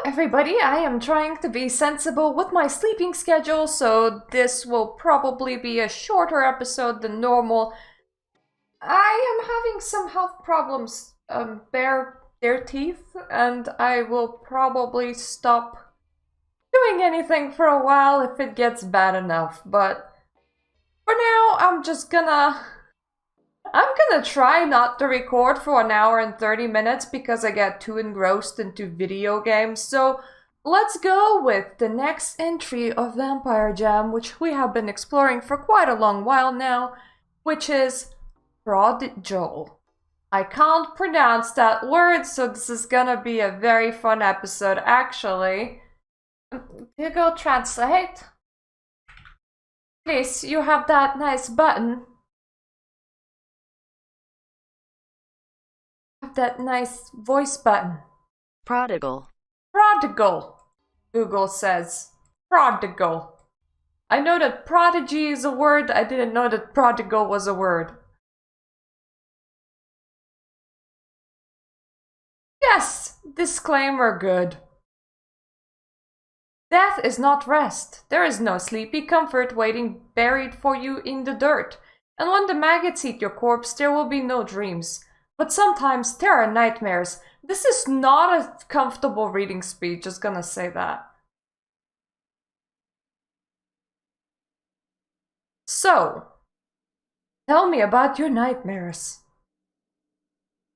everybody, I am trying to be sensible with my sleeping schedule, so this will probably be a shorter episode than normal. I am having some health problems, bare their teeth, and I will probably stop doing anything for a while if it gets bad enough, but for now, I'm gonna try not to record for an hour and 30 minutes because I get too engrossed into video games. So let's go with the next entry of Vampirejam, which we have been exploring for quite a long while now, which is Prodigal. I can't pronounce that word, so this is gonna be a very fun episode, actually. Google Translate. Please, you have that nice button. That nice voice button. Prodigal. Prodigal, Google says. Prodigal. I know that prodigy is a word, I didn't know that prodigal was a word. Yes, disclaimer good. Death is not rest. There is no sleepy comfort waiting buried for you in the dirt. And when the maggots eat your corpse, there will be no dreams. But sometimes there are nightmares. This is not a comfortable reading speed, just gonna say that. So, tell me about your nightmares.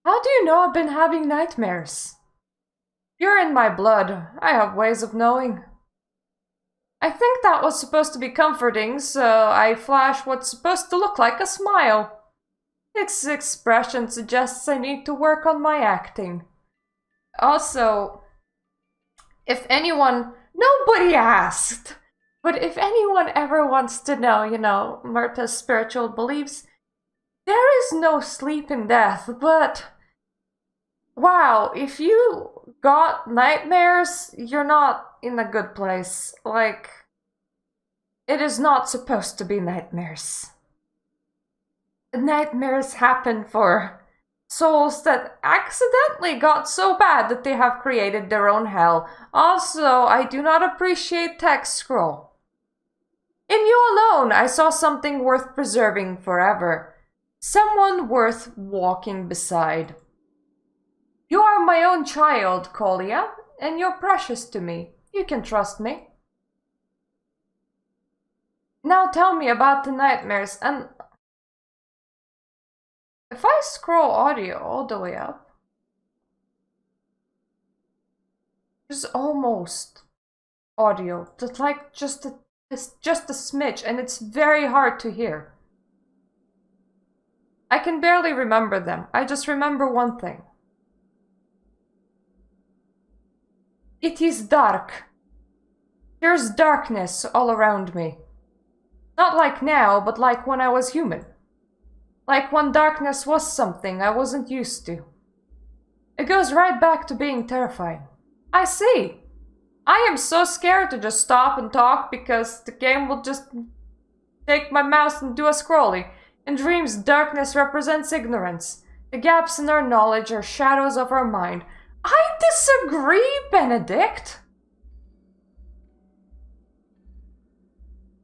How do you know I've been having nightmares? You're in my blood. I have ways of knowing. I think that was supposed to be comforting, so I flash what's supposed to look like a smile. Its expression suggests I need to work on my acting. Also, if anyone, nobody asked, but if anyone ever wants to know, Myrta's spiritual beliefs, there is no sleep in death, but wow, if you got nightmares, you're not in a good place. Like, it is not supposed to be nightmares. Nightmares happen for souls that accidentally got so bad that they have created their own hell. Also, I do not appreciate text scroll. In you alone, I saw something worth preserving forever. Someone worth walking beside. You are my own child, Kolya, and you're precious to me. You can trust me. Now tell me about the nightmares, and if I scroll audio all the way up, there's almost audio. That's like just a smidge, and it's very hard to hear. I can barely remember them. I just remember one thing. It is dark. There's darkness all around me. Not like now, but like when I was human. Like when darkness was something I wasn't used to. It goes right back to being terrifying. I see. I am so scared to just stop and talk because the game will just take my mouse and do a scrolly. In dreams, darkness represents ignorance. The gaps in our knowledge are shadows of our mind. I disagree, Benedict.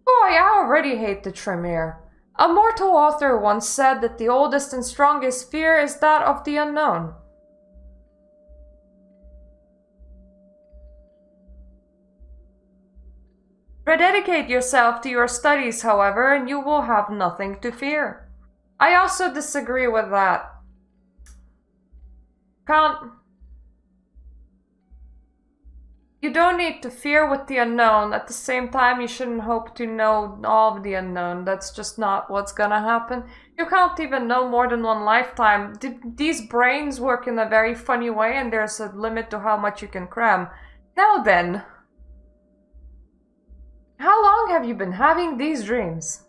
Boy, I already hate the Tremere. A mortal author once said that the oldest and strongest fear is that of the unknown. Rededicate yourself to your studies, however, and you will have nothing to fear. I also disagree with that. You don't need to fear with the unknown. At the same time, you shouldn't hope to know all of the unknown. That's just not what's gonna happen. You can't even know more than one lifetime. These brains work in a very funny way, and there's a limit to how much you can cram. Now then, how long have you been having these dreams?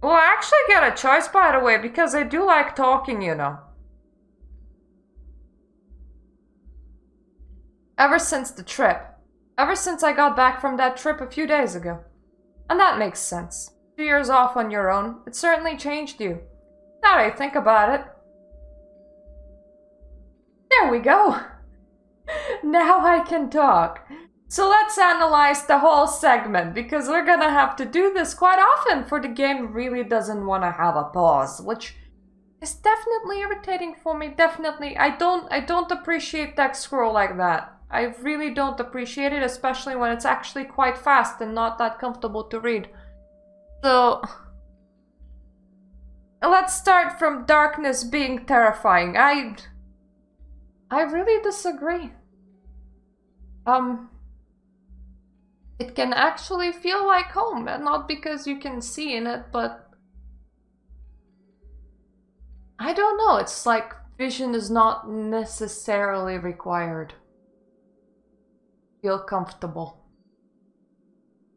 Well, I actually get a choice, by the way, because I do like talking, Ever since the trip. Ever since I got back from that trip a few days ago. And that makes sense. 2 years off on your own, it certainly changed you. Now that I think about it. There we go! Now I can talk. So let's analyze the whole segment, because we're gonna have to do this quite often, for the game really doesn't want to have a pause, which is definitely irritating for me. Definitely. I don't appreciate text scroll like that. I really don't appreciate it, especially when it's actually quite fast and not that comfortable to read. So let's start from darkness being terrifying. I really disagree. It can actually feel like home, and not because you can see in it, but I don't know, it's like vision is not necessarily required. Feel comfortable.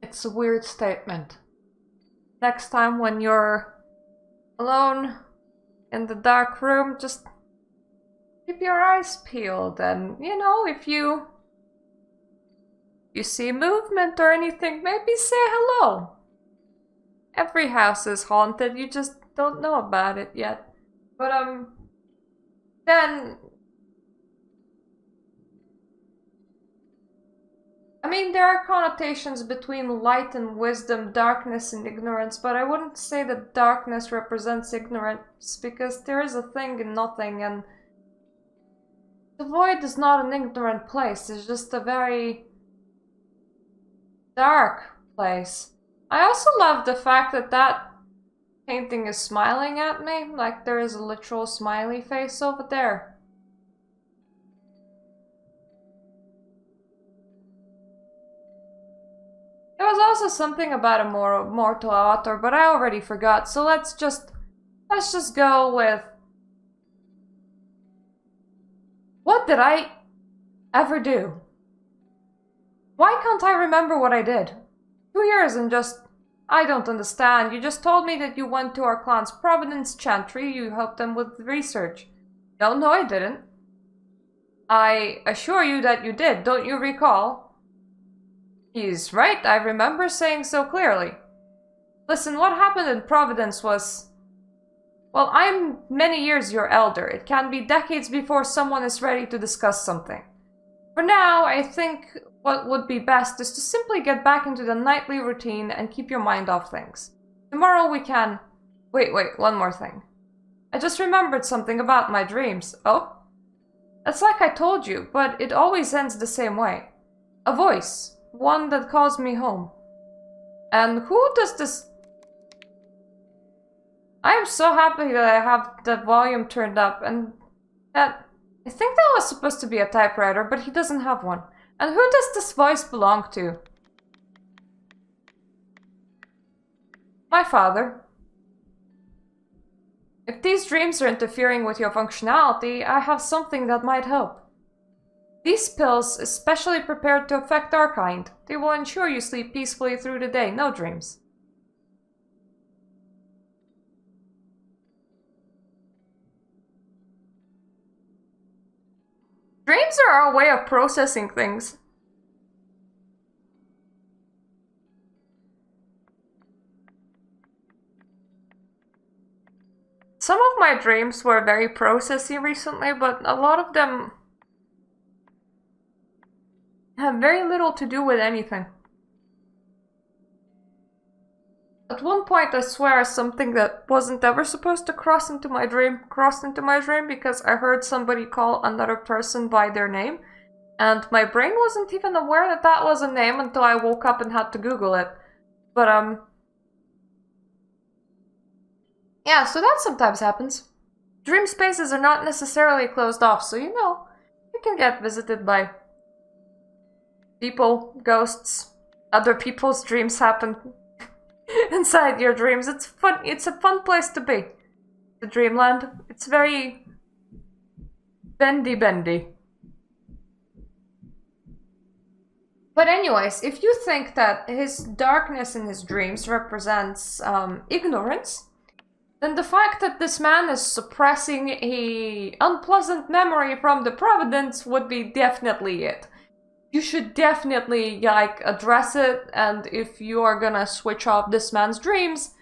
It's a weird statement. Next time when you're alone in the dark room, just keep your eyes peeled, and you know, if you see movement or anything, maybe say hello. Every house is haunted, you just don't know about it yet. But then I mean, there are connotations between light and wisdom, darkness and ignorance, but I wouldn't say that darkness represents ignorance, because there is a thing in nothing, and the void is not an ignorant place, it's just a very dark place. I also love the fact that that painting is smiling at me, like there is a literal smiley face over there. There was also something about a mortal author, but I already forgot, so let's just go with... What did I ever do? Why can't I remember what I did? 2 years and just... I don't understand. You just told me that you went to our clan's Providence Chantry, you helped them with research. No, I didn't. I assure you that you did, don't you recall? He's right, I remember saying so clearly. Listen, what happened in Providence was... Well, I'm many years your elder. It can be decades before someone is ready to discuss something. For now, I think what would be best is to simply get back into the nightly routine and keep your mind off things. Tomorrow we can... Wait, one more thing. I just remembered something about my dreams. Oh? It's like I told you, but it always ends the same way. A voice. One that calls me home. And who does this... I am so happy that I have the volume turned up, and that... I think that was supposed to be a typewriter, but he doesn't have one. And who does this voice belong to? My father. If these dreams are interfering with your functionality, I have something that might help. These pills, especially prepared to affect our kind, they will ensure you sleep peacefully through the day, no dreams. Dreams are our way of processing things. Some of my dreams were very processy recently, but a lot of them have very little to do with anything. At one point, I swear, something that wasn't ever supposed to crossed into my dream because I heard somebody call another person by their name, and my brain wasn't even aware that that was a name until I woke up and had to Google it. But, yeah, so that sometimes happens. Dream spaces are not necessarily closed off, so you know, you can get visited by people, ghosts, other people's dreams happen inside your dreams. It's fun. It's a fun place to be. The dreamland. It's very bendy. But anyways, if you think that his darkness in his dreams represents ignorance, then the fact that this man is suppressing a unpleasant memory from the Providence would be definitely it. You should definitely, like, address it, and if you are gonna switch off this man's dreams,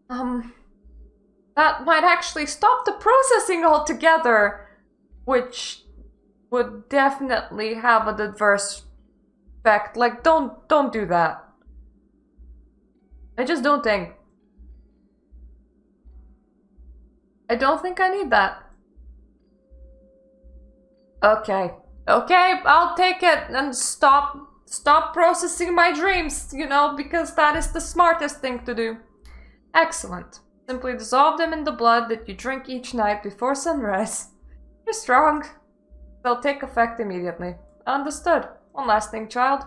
that might actually stop the processing altogether, which would definitely have an adverse effect. Like, don't do that. I just don't think. I don't think I need that. Okay. Okay, I'll take it and stop processing my dreams, you know, because that is the smartest thing to do. Excellent. Simply dissolve them in the blood that you drink each night before sunrise. You're strong. They'll take effect immediately. Understood. One last thing, child.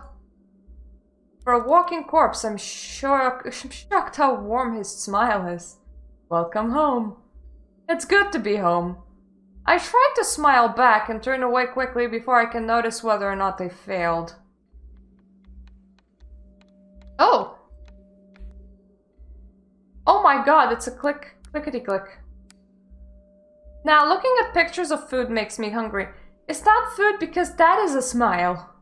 For a walking corpse, I'm shocked how warm his smile is. Welcome home. It's good to be home. I tried to smile back and turn away quickly before I can notice whether or not they failed. Oh! Oh my god, it's a clickety-click. Now, looking at pictures of food makes me hungry. Is that food? Because that is a smile.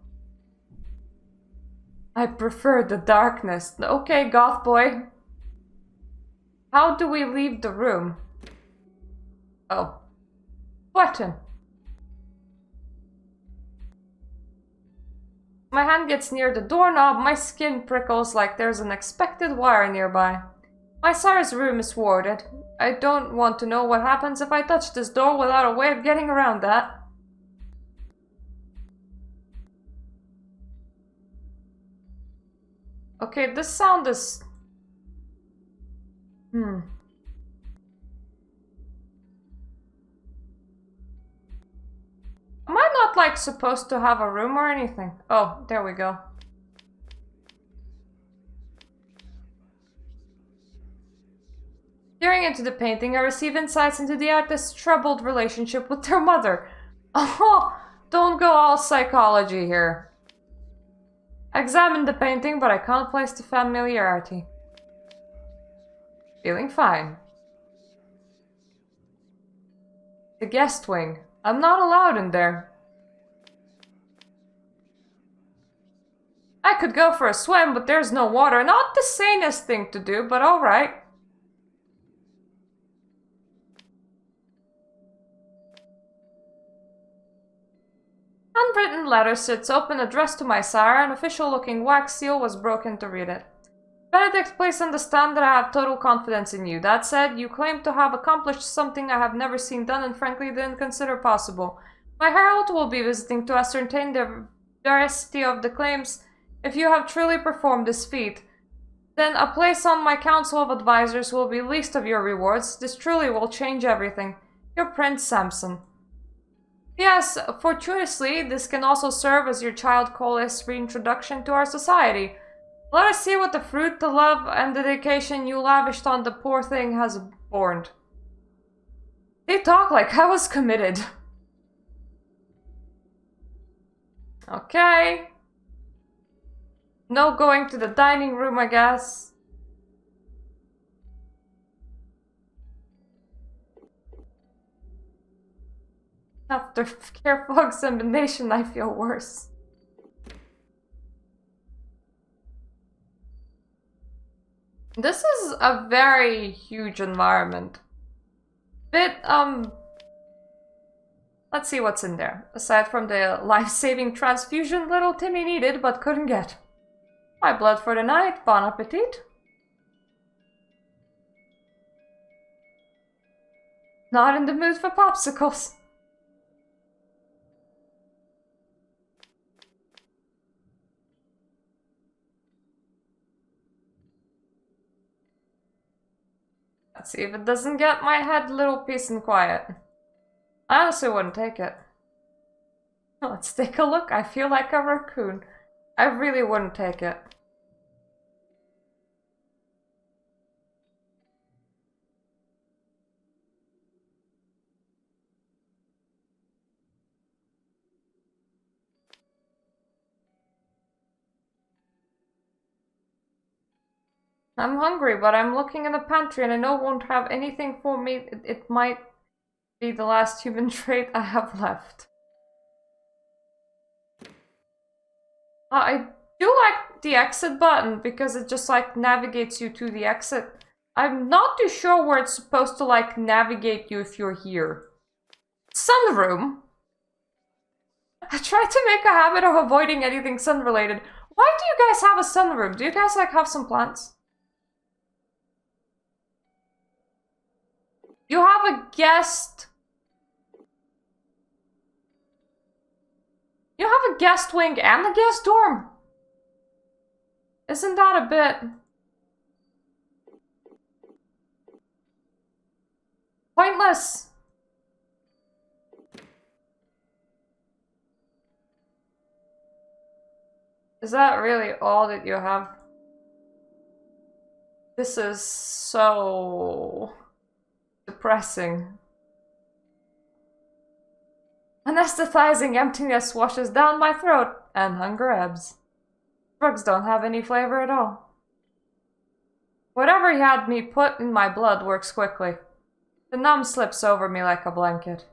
I prefer the darkness. Okay, goth boy. How do we leave the room? Oh. Button. My hand gets near the doorknob, my skin prickles like there's an expected wire nearby. My sire's room is warded. I don't want to know what happens if I touch this door without a way of getting around that. Okay, this sound is... Am I not, like, supposed to have a room or anything? Oh, there we go. Peering into the painting, I receive insights into the artist's troubled relationship with their mother. Oh, don't go all psychology here. I examine the painting, but I can't place the familiarity. Feeling fine. The guest wing. I'm not allowed in there. I could go for a swim, but there's no water. Not the sanest thing to do, but alright. Handwritten letter sits open, addressed to my sire. An official-looking wax seal was broken to read it. Benedict, please understand that I have total confidence in you. That said, you claim to have accomplished something I have never seen done and frankly didn't consider possible. My herald will be visiting to ascertain the veracity of the claims. If you have truly performed this feat, then a place on my council of advisors will be least of your rewards. This truly will change everything. Your Prince Samson. Yes, fortuitously, this can also serve as your child Cole's reintroduction to our society. Let us see what the fruit, the love, and the dedication you lavished on the poor thing has borne. They talk like I was committed. Okay. No going to the dining room, I guess. After careful examination, I feel worse. This is a very huge environment. Let's see what's in there. Aside from the life-saving transfusion little Timmy needed but couldn't get. My blood for the night, bon appetit. Not in the mood for popsicles. Let's see if it doesn't get my head a little peace and quiet. I honestly wouldn't take it. Let's take a look. I feel like a raccoon. I really wouldn't take it. I'm hungry, but I'm looking in the pantry and I know it won't have anything for me. It might be the last human trait I have left. I do like the exit button because it just like navigates you to the exit. I'm not too sure where it's supposed to like navigate you if you're here. Sunroom? I try to make a habit of avoiding anything sun-related. Why do you guys have a sunroom? Do you guys, like, have some plants? You have a guest... You have a guest wing and a guest dorm. Isn't that a bit... pointless? Is that really all that you have? This is so... depressing. Anesthetizing emptiness washes down my throat, and hunger ebbs. Drugs don't have any flavor at all. Whatever he had me put in my blood works quickly. The numb slips over me like a blanket.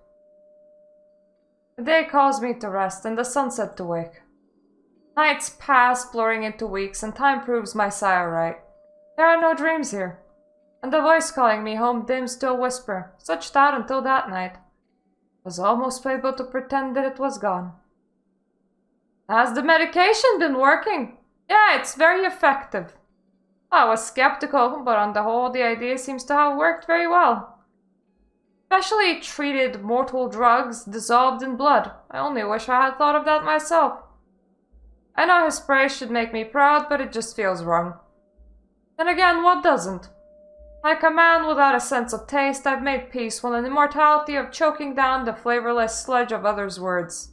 The day calls me to rest, and the sunset to wake. Nights pass, blurring into weeks, and time proves my sire right. There are no dreams here. And the voice calling me home dims to a whisper, such that until that night, was almost able to pretend that it was gone. Has the medication been working? Yeah, it's very effective. I was skeptical, but on the whole, the idea seems to have worked very well. Specially treated mortal drugs dissolved in blood. I only wish I had thought of that myself. I know his praise should make me proud, but it just feels wrong. Then again, what doesn't? Like a man without a sense of taste, I've made peace with an immortality of choking down the flavorless sludge of others' words.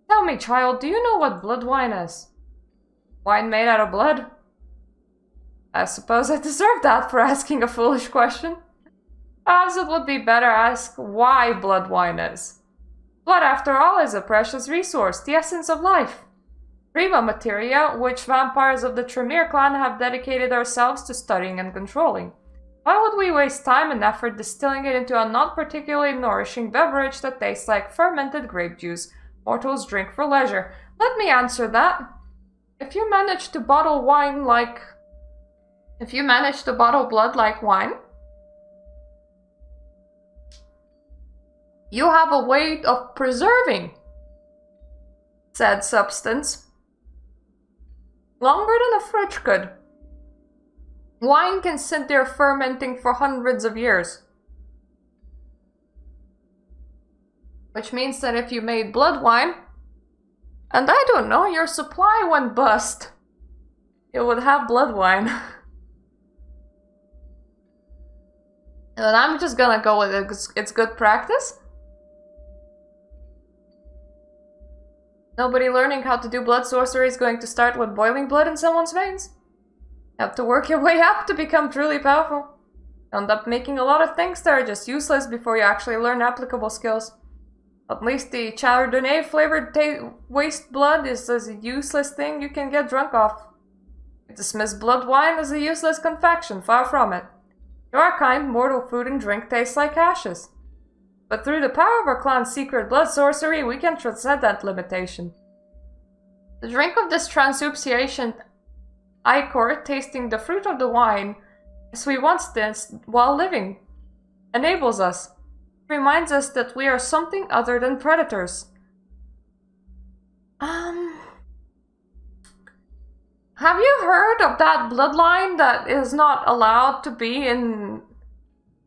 Tell me, child, do you know what blood wine is? Wine made out of blood? I suppose I deserve that for asking a foolish question. Perhaps it would be better ask why blood wine is. Blood, after all, is a precious resource, the essence of life. Prima materia, which vampires of the Tremere clan have dedicated ourselves to studying and controlling. Why would we waste time and effort distilling it into a not particularly nourishing beverage that tastes like fermented grape juice mortals drink for leisure? Let me answer that. If you manage to bottle blood like wine, you have a way of preserving said substance longer than a fridge could. Wine can sit there fermenting for hundreds of years. Which means that if you made blood wine, and I don't know, your supply went bust, you would have blood wine. And then I'm just gonna go with it, it's good practice. Nobody learning how to do blood sorcery is going to start with boiling blood in someone's veins. You have to work your way up to become truly powerful. You end up making a lot of things that are just useless before you actually learn applicable skills. At least the Chardonnay flavored waste blood is a useless thing you can get drunk off. You dismiss blood wine as a useless confection, far from it. Your kind, mortal food and drink tastes like ashes. But through the power of our clan's secret blood sorcery, we can transcend that limitation. The drink of this transubstantiation ichor, tasting the fruit of the wine, as we once did while living, enables us. It reminds us that we are something other than predators. Have you heard of that bloodline that is not allowed to be in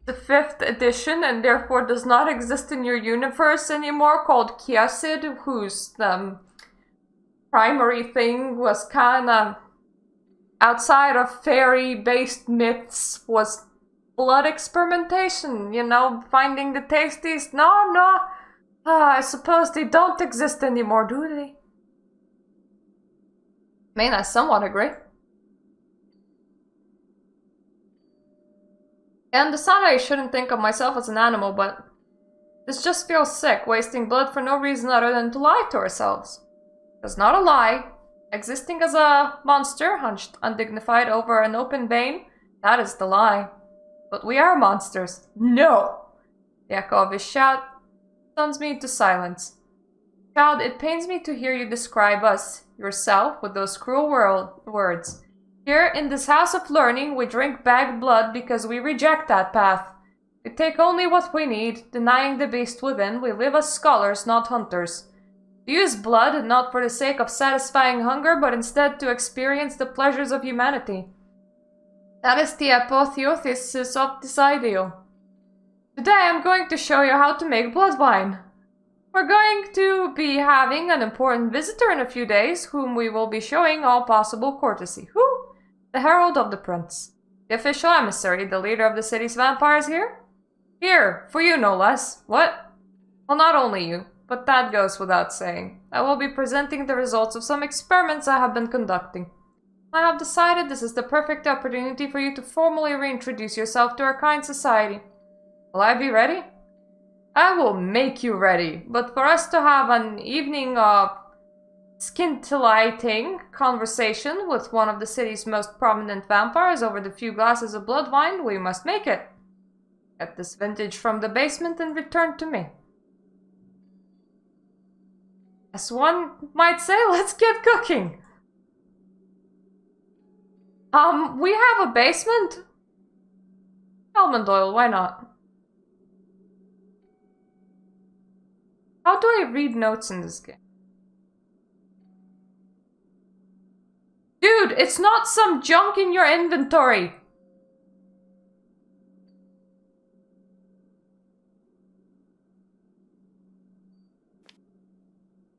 the 5th edition and therefore does not exist in your universe anymore, called Kiasid, whose primary thing was kinda outside of fairy-based myths, was blood experimentation, you know, finding the tasties? No. I suppose they don't exist anymore, do they? I mean, I somewhat agree. And decided I shouldn't think of myself as an animal, but this just feels sick, wasting blood for no reason other than to lie to ourselves. It's not a lie. Existing as a monster, hunched undignified over an open vein, that is the lie. But we are monsters. No! The echo of his shout stuns me into silence. Child, it pains me to hear you describe us, yourself, with those cruel words. Here, in this house of learning, we drink bagged blood because we reject that path. We take only what we need, denying the beast within. We live as scholars, not hunters. We use blood, not for the sake of satisfying hunger, but instead to experience the pleasures of humanity. That is the apotheosis of this ideal. Today I'm going to show you how to make blood wine. We're going to be having an important visitor in a few days, whom we will be showing all possible courtesy. Who? The Herald of the Prince. The official emissary, the leader of the city's vampires here? Here, for you no less. What? Well, not only you, but that goes without saying. I will be presenting the results of some experiments I have been conducting. I have decided this is the perfect opportunity for you to formally reintroduce yourself to our kind society. Will I be ready? I will make you ready, but for us to have an evening of scintillating conversation with one of the city's most prominent vampires over the few glasses of blood wine, we must make it. Get this vintage from the basement and return to me. As one might say, let's get cooking. We have a basement? Almond oil, why not? How do I read notes in this game? Dude, it's not some junk in your inventory!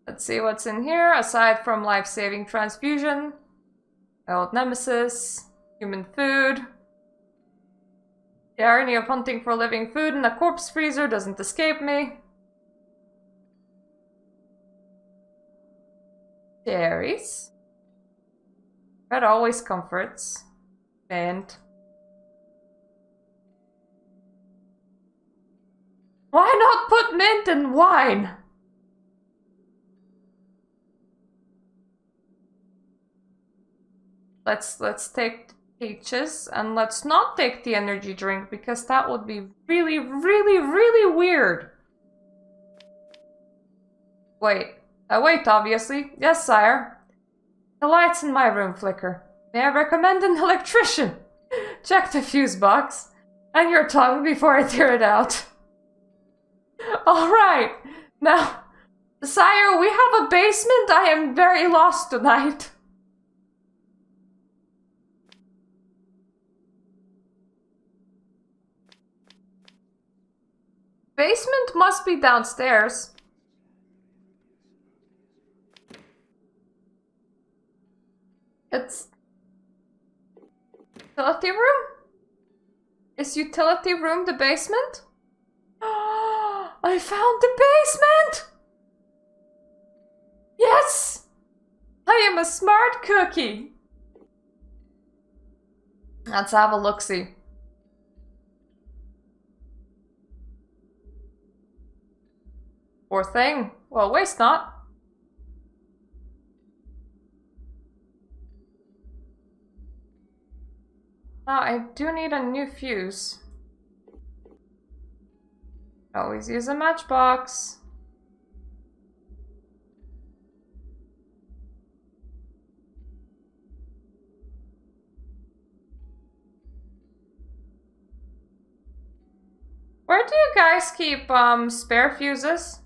Let's see what's in here, aside from life-saving transfusion, old nemesis, human food. The irony of hunting for living food in a corpse freezer doesn't escape me. Cherries. That always comforts. And why not put mint in wine? Let's take peaches, and let's not take the energy drink because that would be really, really, really weird. Wait. Wait, obviously. Yes, sire. The lights in my room flicker. May I recommend an electrician? Check the fuse box. And your tongue before I tear it out. Alright. Now, sire, we have a basement. I am very lost tonight. Basement must be downstairs. It's utility room? Is utility room the basement? I found the basement! Yes! I am a smart cookie! Let's have a look-see. Poor thing. Well, waste not. I do need a new fuse. Always use a matchbox. Where do you guys keep spare fuses?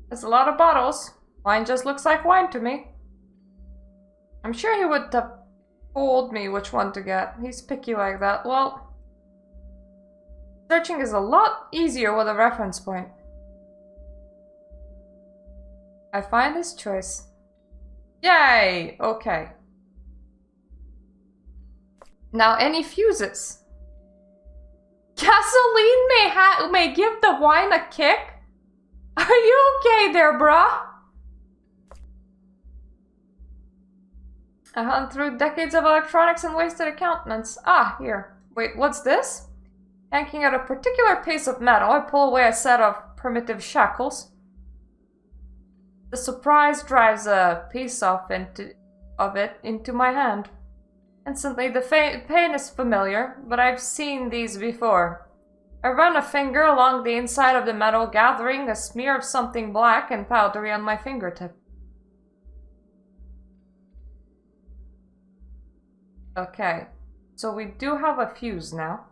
There's a lot of bottles. Wine just looks like wine to me. I'm sure he would have told me which one to get. He's picky like that. Well, searching is a lot easier with a reference point. I find his choice. Yay! Okay. Now, any fuses? Gasoline may give the wine a kick? Are you okay there, bruh? I hunt through decades of electronics and wasted accountants. Ah, here. Wait, what's this? Yanking at a particular piece of metal, I pull away a set of primitive shackles. The surprise drives a piece of it into my hand. Instantly, the pain is familiar, but I've seen these before. I run a finger along the inside of the metal, gathering a smear of something black and powdery on my fingertip. Okay, so we do have a fuse now.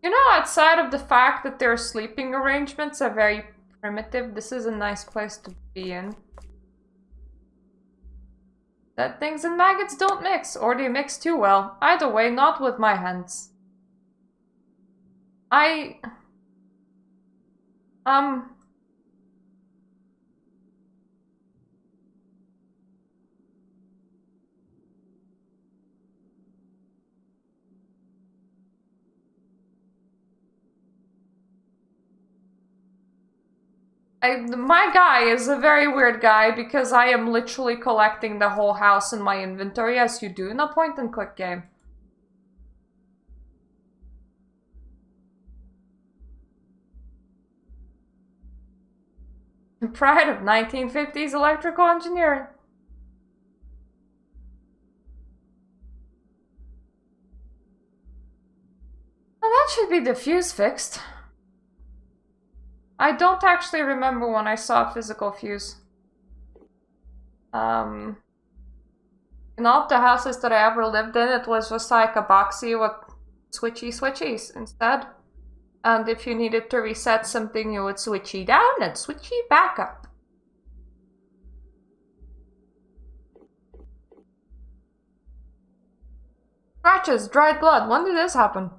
You know, outside of the fact that their sleeping arrangements are very primitive, this is a nice place to be in. Dead things and maggots don't mix, or they mix too well. Either way, not with my hands. My guy is a very weird guy because I am literally collecting the whole house in my inventory, as you do in a point-and-click game. Pride of 1950s electrical engineering. Well, that should be the fuse fixed. I don't actually remember when I saw a physical fuse. In all of the houses that I ever lived in, it was just like a boxy with switchies instead. And if you needed to reset something, you would switchy down and switchy back up. Scratches, dried blood. When did this happen?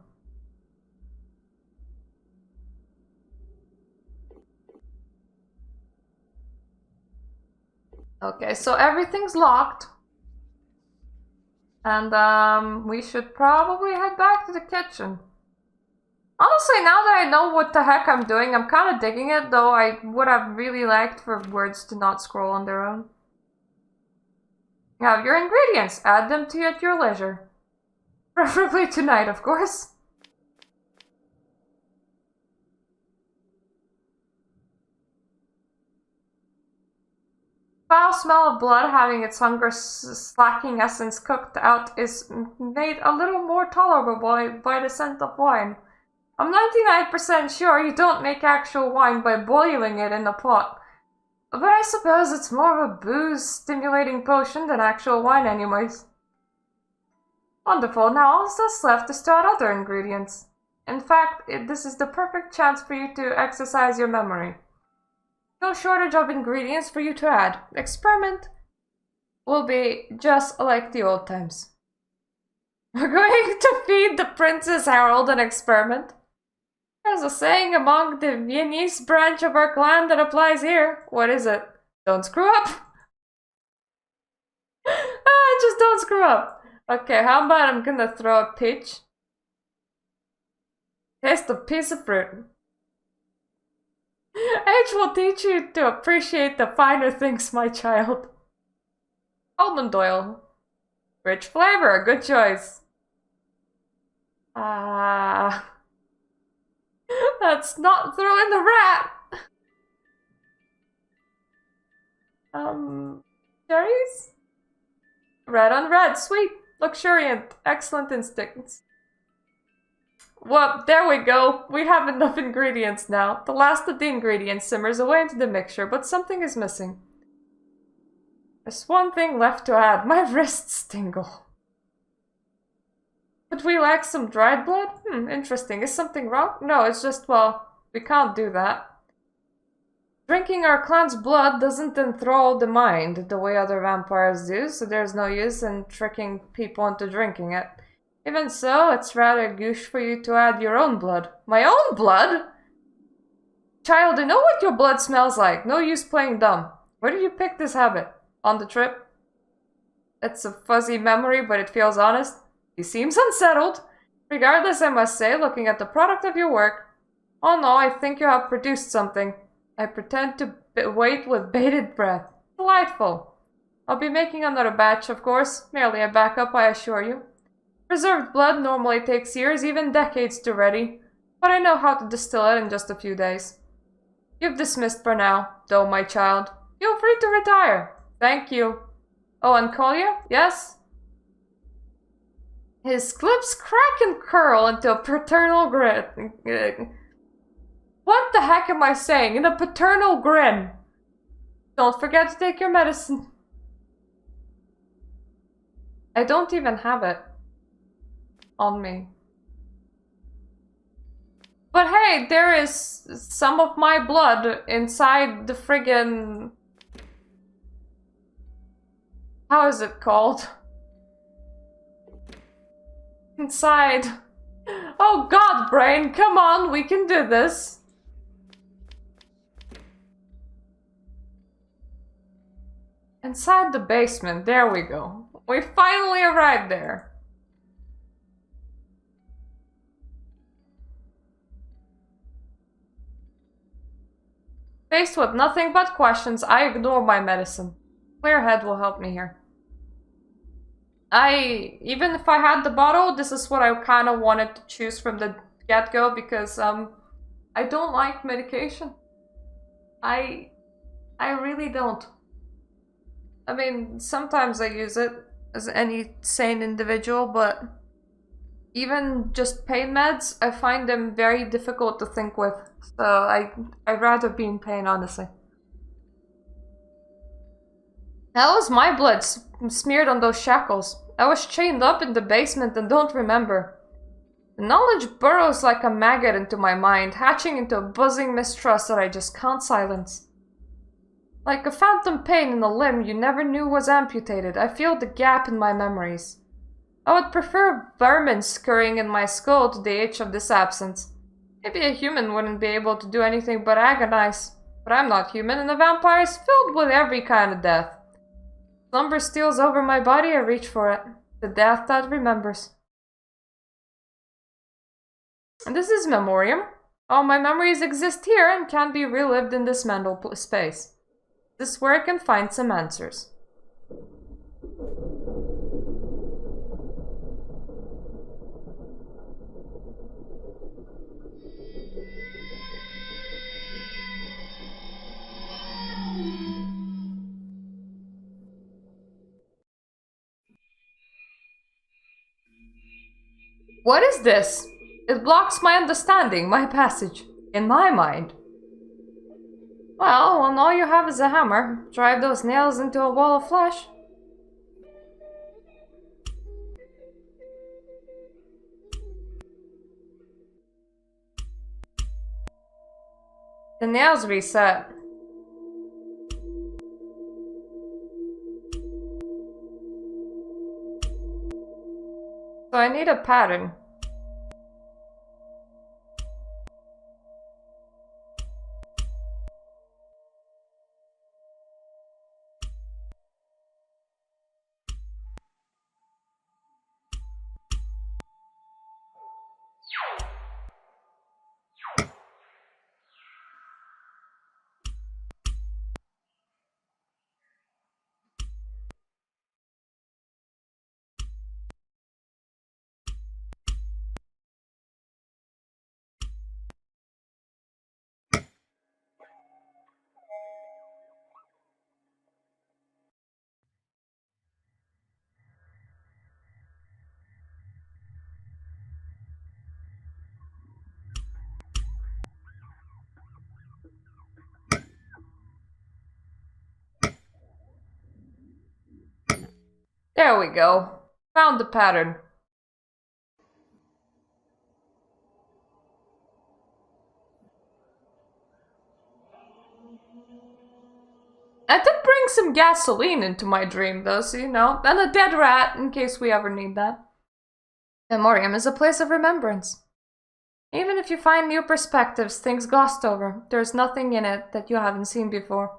Okay, so everything's locked. And we should probably head back to the kitchen. Honestly, now that I know what the heck I'm doing, I'm kind of digging it, though I would have really liked for words to not scroll on their own. You have your ingredients. Add them to you at your leisure. Preferably tonight, of course. Foul smell of blood having its hunger slacking essence cooked out is made a little more tolerable by the scent of wine. I'm 99% sure you don't make actual wine by boiling it in a pot. But I suppose it's more of a booze-stimulating potion than actual wine anyways. Wonderful, now all that's left is to add other ingredients. In fact, this is the perfect chance for you to exercise your memory. No shortage of ingredients for you to add. The experiment will be just like the old times. We're going to feed the Princess Harold an experiment. There's a saying among the Viennese branch of our clan that applies here. What is it? Don't screw up. Just don't screw up. Okay, how about I'm gonna throw a peach? Taste a piece of fruit. Age will teach you to appreciate the finer things, my child. Almond oil. Rich flavor, good choice. Let's not throw in the rat. Cherries? Red on red, sweet, luxuriant, excellent instincts. Well, there we go. We have enough ingredients now. The last of the ingredients simmers away into the mixture, but something is missing. There's one thing left to add. My wrists tingle. But we lack some dried blood? Interesting. Is something wrong? No, it's just, well, we can't do that. Drinking our clan's blood doesn't enthrall the mind the way other vampires do, so there's no use in tricking people into drinking it. Even so, it's rather gauche for you to add your own blood. My own blood? Child, I know what your blood smells like. No use playing dumb. Where did you pick this habit? On the trip? It's a fuzzy memory, but it feels honest. He seems unsettled. Regardless, I must say, looking at the product of your work. Oh no, I think you have produced something. I pretend to wait with bated breath. Delightful. I'll be making another batch, of course. Merely a backup, I assure you. Preserved blood normally takes years, even decades to ready, but I know how to distill it in just a few days. You've dismissed for now, though, my child. Feel free to retire. Thank you. Oh, and Kolya? Yes? His lips crack and curl into a paternal grin. What the heck am I saying? In a paternal grin. Don't forget to take your medicine. I don't even have it on me. But hey, there is some of my blood inside the friggin... How is it called? Inside. Oh god, brain, come on, we can do this. Inside the basement, there we go. We finally arrived there. Faced with nothing but questions, I ignore my medicine. Clear head will help me here. Even if I had the bottle, this is what I kind of wanted to choose from the get-go because, I don't like medication. I really don't. I mean, sometimes I use it as any sane individual, but even just pain meds, I find them very difficult to think with. So I'd rather be in pain, honestly. That was my blood smeared on those shackles. I was chained up in the basement and don't remember. The knowledge burrows like a maggot into my mind, hatching into a buzzing mistrust that I just can't silence. Like a phantom pain in a limb you never knew was amputated, I feel the gap in my memories. I would prefer vermin scurrying in my skull to the itch of this absence. Maybe a human wouldn't be able to do anything but agonize. But I'm not human, and a vampire is filled with every kind of death. Slumber steals over my body, I reach for it. The death that remembers. And this is Memoriam. All my memories exist here and can be relived in this mental space. This is where I can find some answers. What is this? It blocks my understanding, my passage. In my mind. Well, when all you have is a hammer, drive those nails into a wall of flesh. The nails reset. So I need a pattern. There we go. Found the pattern. I did bring some gasoline into my dream though, so you know, and a dead rat in case we ever need that. Memoriam is a place of remembrance. Even if you find new perspectives, things glossed over, there's nothing in it that you haven't seen before.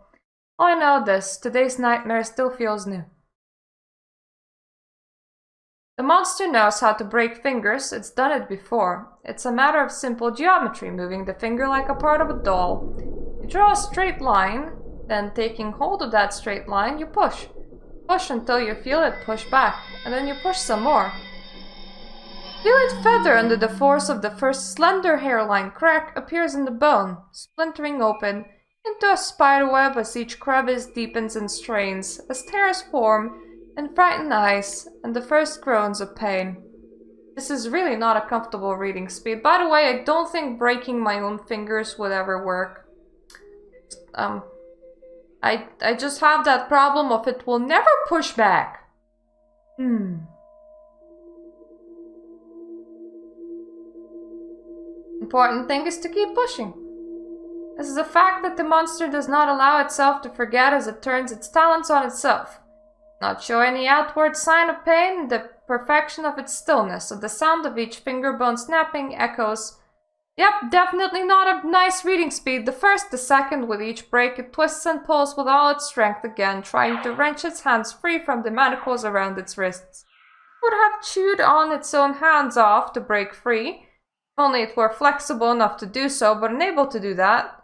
Oh, I know this. Today's nightmare still feels new. The monster knows how to break fingers, it's done it before. It's a matter of simple geometry, moving the finger like a part of a doll. You draw a straight line, then taking hold of that straight line, you push. Push until you feel it push back, and then you push some more. Feel it feather under the force of the first slender hairline crack appears in the bone, splintering open into a spiderweb as each crevice deepens and strains, as tears form and frightened eyes, and the first groans of pain. This is really not a comfortable reading speed. By the way, I don't think breaking my own fingers would ever work. I just have that problem of it will never push back. Important thing is to keep pushing. This is a fact that the monster does not allow itself to forget as it turns its talents on itself. Not show any outward sign of pain, the perfection of its stillness, so the sound of each finger bone snapping echoes. Yep, definitely not a nice reading speed. The first, the second, with each break it twists and pulls with all its strength again, trying to wrench its hands free from the manacles around its wrists. It would have chewed on its own hands off to break free, if only it were flexible enough to do so, but unable to do that.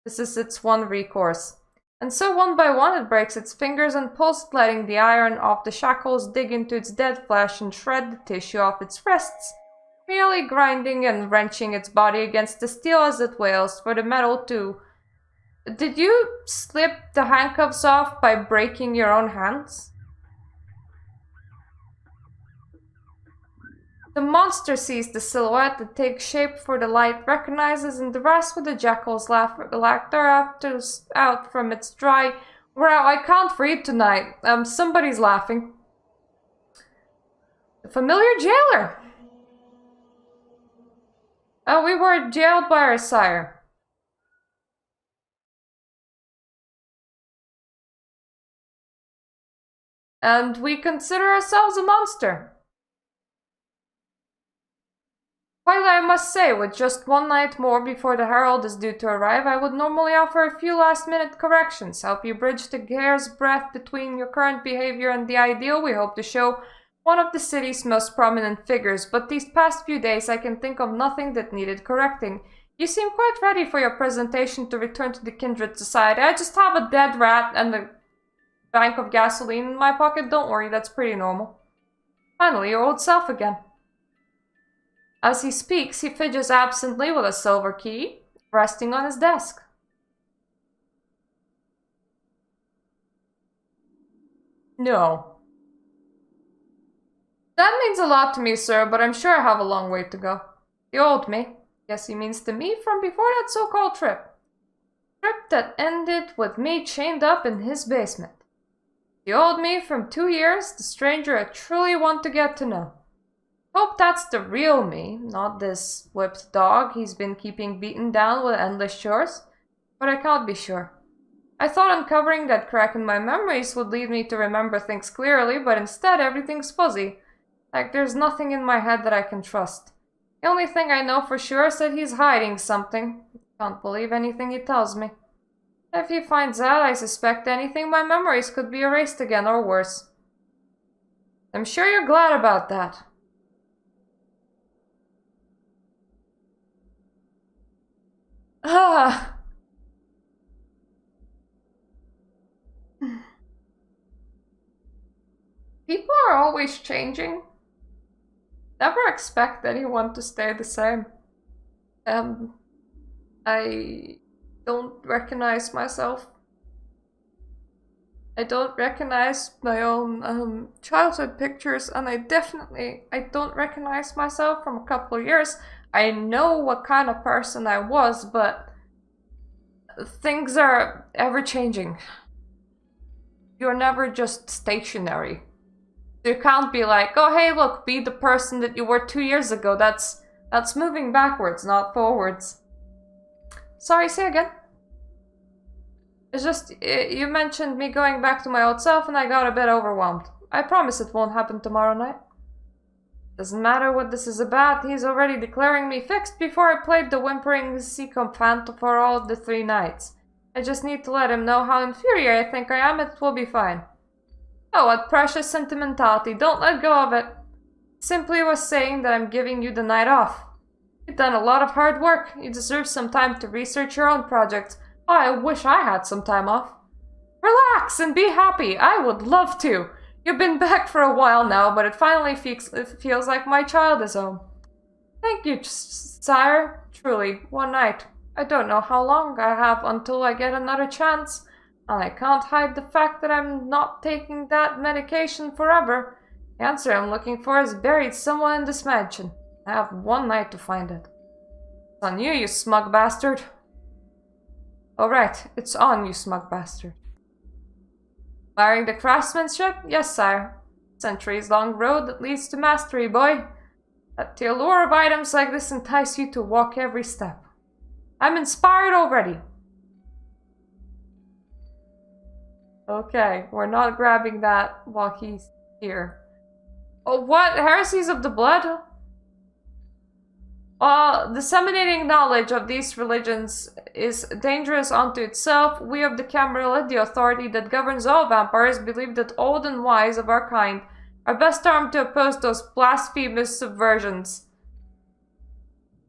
This is its one recourse. And so one by one it breaks its fingers and pulls, letting the iron off the shackles dig into its dead flesh and shred the tissue off its wrists, merely grinding and wrenching its body against the steel as it wails for the metal too. Did you slip the handcuffs off by breaking your own hands? The monster sees the silhouette that takes shape for the light, recognizes, and the rest with the jackal's laughter after out from its dry growl. I can't read tonight. Somebody's laughing. The familiar jailer. We were jailed by our sire. And we consider ourselves a monster. While I must say, with just one night more before the Herald is due to arrive, I would normally offer a few last-minute corrections, help you bridge the hair's breadth between your current behavior and the ideal we hope to show one of the city's most prominent figures, but these past few days I can think of nothing that needed correcting. You seem quite ready for your presentation to return to the Kindred Society. I just have a dead rat and a bank of gasoline in my pocket. Don't worry, that's pretty normal. Finally, your old self again. As he speaks, he fidgets absently with a silver key, resting on his desk. No. That means a lot to me, sir, but I'm sure I have a long way to go. The old me. Yes, he means to me from before that so-called trip. Trip that ended with me chained up in his basement. The old me from 2 years, the stranger I truly want to get to know. Hope that's the real me, not this whipped dog he's been keeping beaten down with endless chores. But I can't be sure. I thought uncovering that crack in my memories would lead me to remember things clearly, but instead everything's fuzzy. Like there's nothing in my head that I can trust. The only thing I know for sure is that he's hiding something. Can't believe anything he tells me. If he finds out I suspect anything, my memories could be erased again or worse. I'm sure you're glad about that. People are always changing. Never expect anyone to stay the same. I don't recognize myself. I don't recognize my own childhood pictures, and I don't recognize myself from a couple of years. I know what kind of person I was, but things are ever-changing. You're never just stationary. You can't be like, oh hey look, be the person that you were 2 years ago. That's moving backwards, not forwards. Sorry, say again. It's just, you mentioned me going back to my old self and I got a bit overwhelmed. I promise it won't happen tomorrow night. Doesn't matter what this is about, he's already declaring me fixed before I played the whimpering sycophant for all of the 3 nights. I just need to let him know how inferior I think I am, it will be fine. Oh, what precious sentimentality, don't let go of it. Simply was saying that I'm giving you the night off. You've done a lot of hard work, you deserve some time to research your own projects. Oh, I wish I had some time off. Relax and be happy, I would love to. You've been back for a while now, but it finally feels like my child is home. Thank you, sire. Truly, one night. I don't know how long I have until I get another chance, and I can't hide the fact that I'm not taking that medication forever. The answer I'm looking for is buried somewhere in this mansion. I have one night to find it. It's on you, you smug bastard. Oh right, it's on you, smug bastard. Admiring the craftsmanship? Yes, sire. Centuries-long road that leads to mastery, boy. Let the allure of items like this entice you to walk every step. I'm inspired already. Okay, we're not grabbing that while he's here. Oh, what? Heresies of the blood? Disseminating knowledge of these religions is dangerous unto itself. We of the Camarilla, the authority that governs all vampires, believe that old and wise of our kind are best armed to oppose those blasphemous subversions.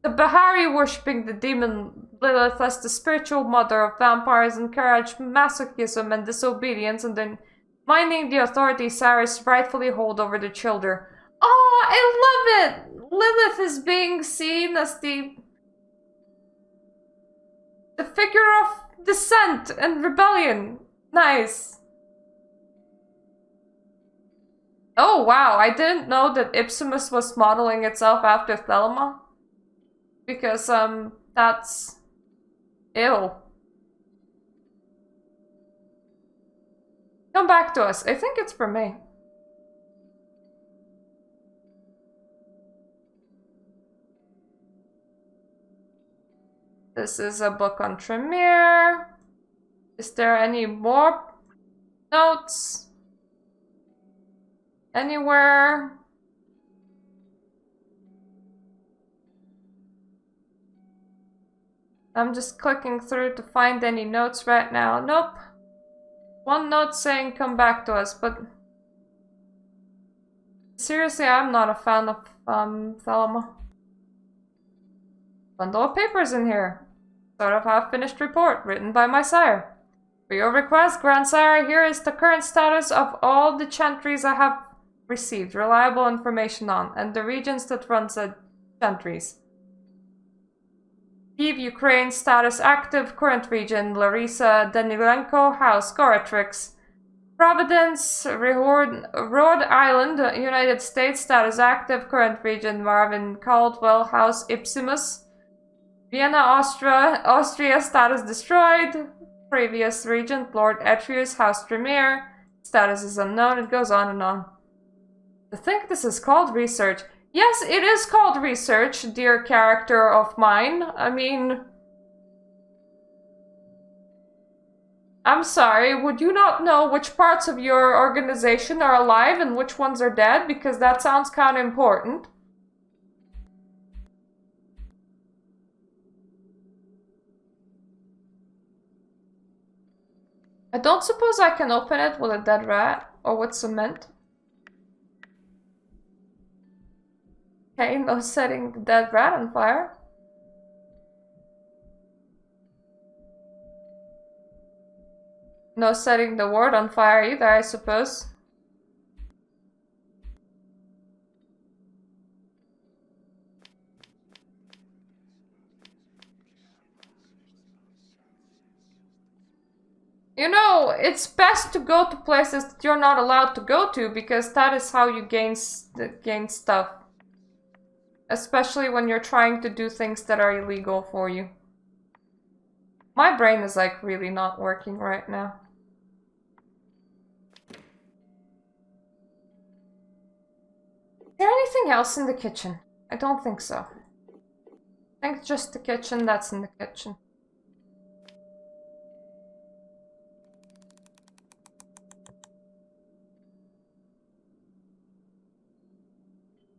The Bahari worshipping the demon Lilith as the spiritual mother of vampires encourage masochism and disobedience, and then minding the authority Cyrus rightfully hold over the children. Oh, I love it! Lilith is being seen as the figure of dissent and rebellion. Nice. Oh wow, I didn't know that Ipsimus was modeling itself after Thelma. Because, that's ill. Come back to us. I think it's for me. This is a book on Tremere. Is there any more notes? Anywhere? I'm just clicking through to find any notes right now. Nope. One note saying come back to us, but seriously, I'm not a fan of Thelma. Bundle of papers in here. Sort of half-finished report written by my sire. For your request, grandsire, here is the current status of all the chantries I have received reliable information on, and the regions that run said chantries. Kiev, Ukraine, status active, current region, Larissa, Danilenko, House, Goratrix. Providence, Rhode Island, United States, status active, current region, Marvin Caldwell, House, Ipsimus. Vienna, Austria, status destroyed. Previous region, Lord Etrius, House Tremere. Status is unknown, it goes on and on. I think this is called research. Yes, it is called research, dear character of mine. I mean... I'm sorry, would you not know which parts of your organization are alive and which ones are dead? Because that sounds kind of important. I don't suppose I can open it with a dead rat or with cement. Okay, no setting the dead rat on fire. No setting the word on fire either, I suppose. You know, it's best to go to places that you're not allowed to go to, because that is how you gain stuff. Especially when you're trying to do things that are illegal for you. My brain is like really not working right now. Is there anything else in the kitchen? I don't think so. I think just the kitchen, that's in the kitchen.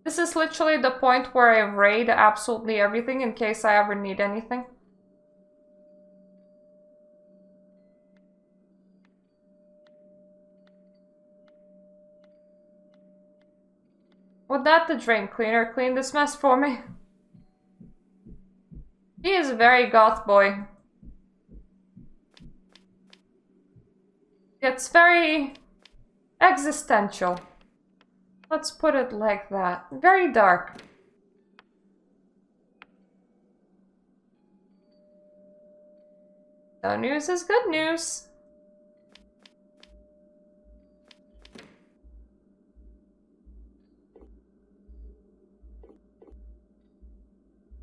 This is literally the point where I raid absolutely everything in case I ever need anything. Would that the drain cleaner clean this mess for me? He is a very goth boy. It's very existential. Let's put it like that. Very dark. No news is good news.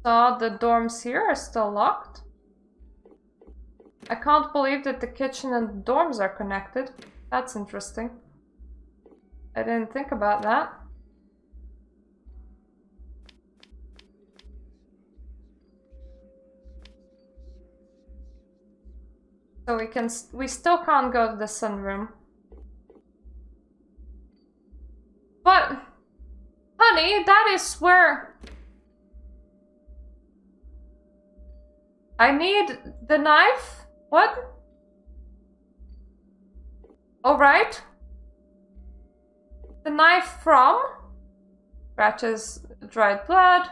So the dorms here are still locked. I can't believe that the kitchen and the dorms are connected. That's interesting. I didn't think about that. So we still can't go to the sunroom. But, honey, that is where I need the knife? What? Alright. The knife from? Scratches, dried blood.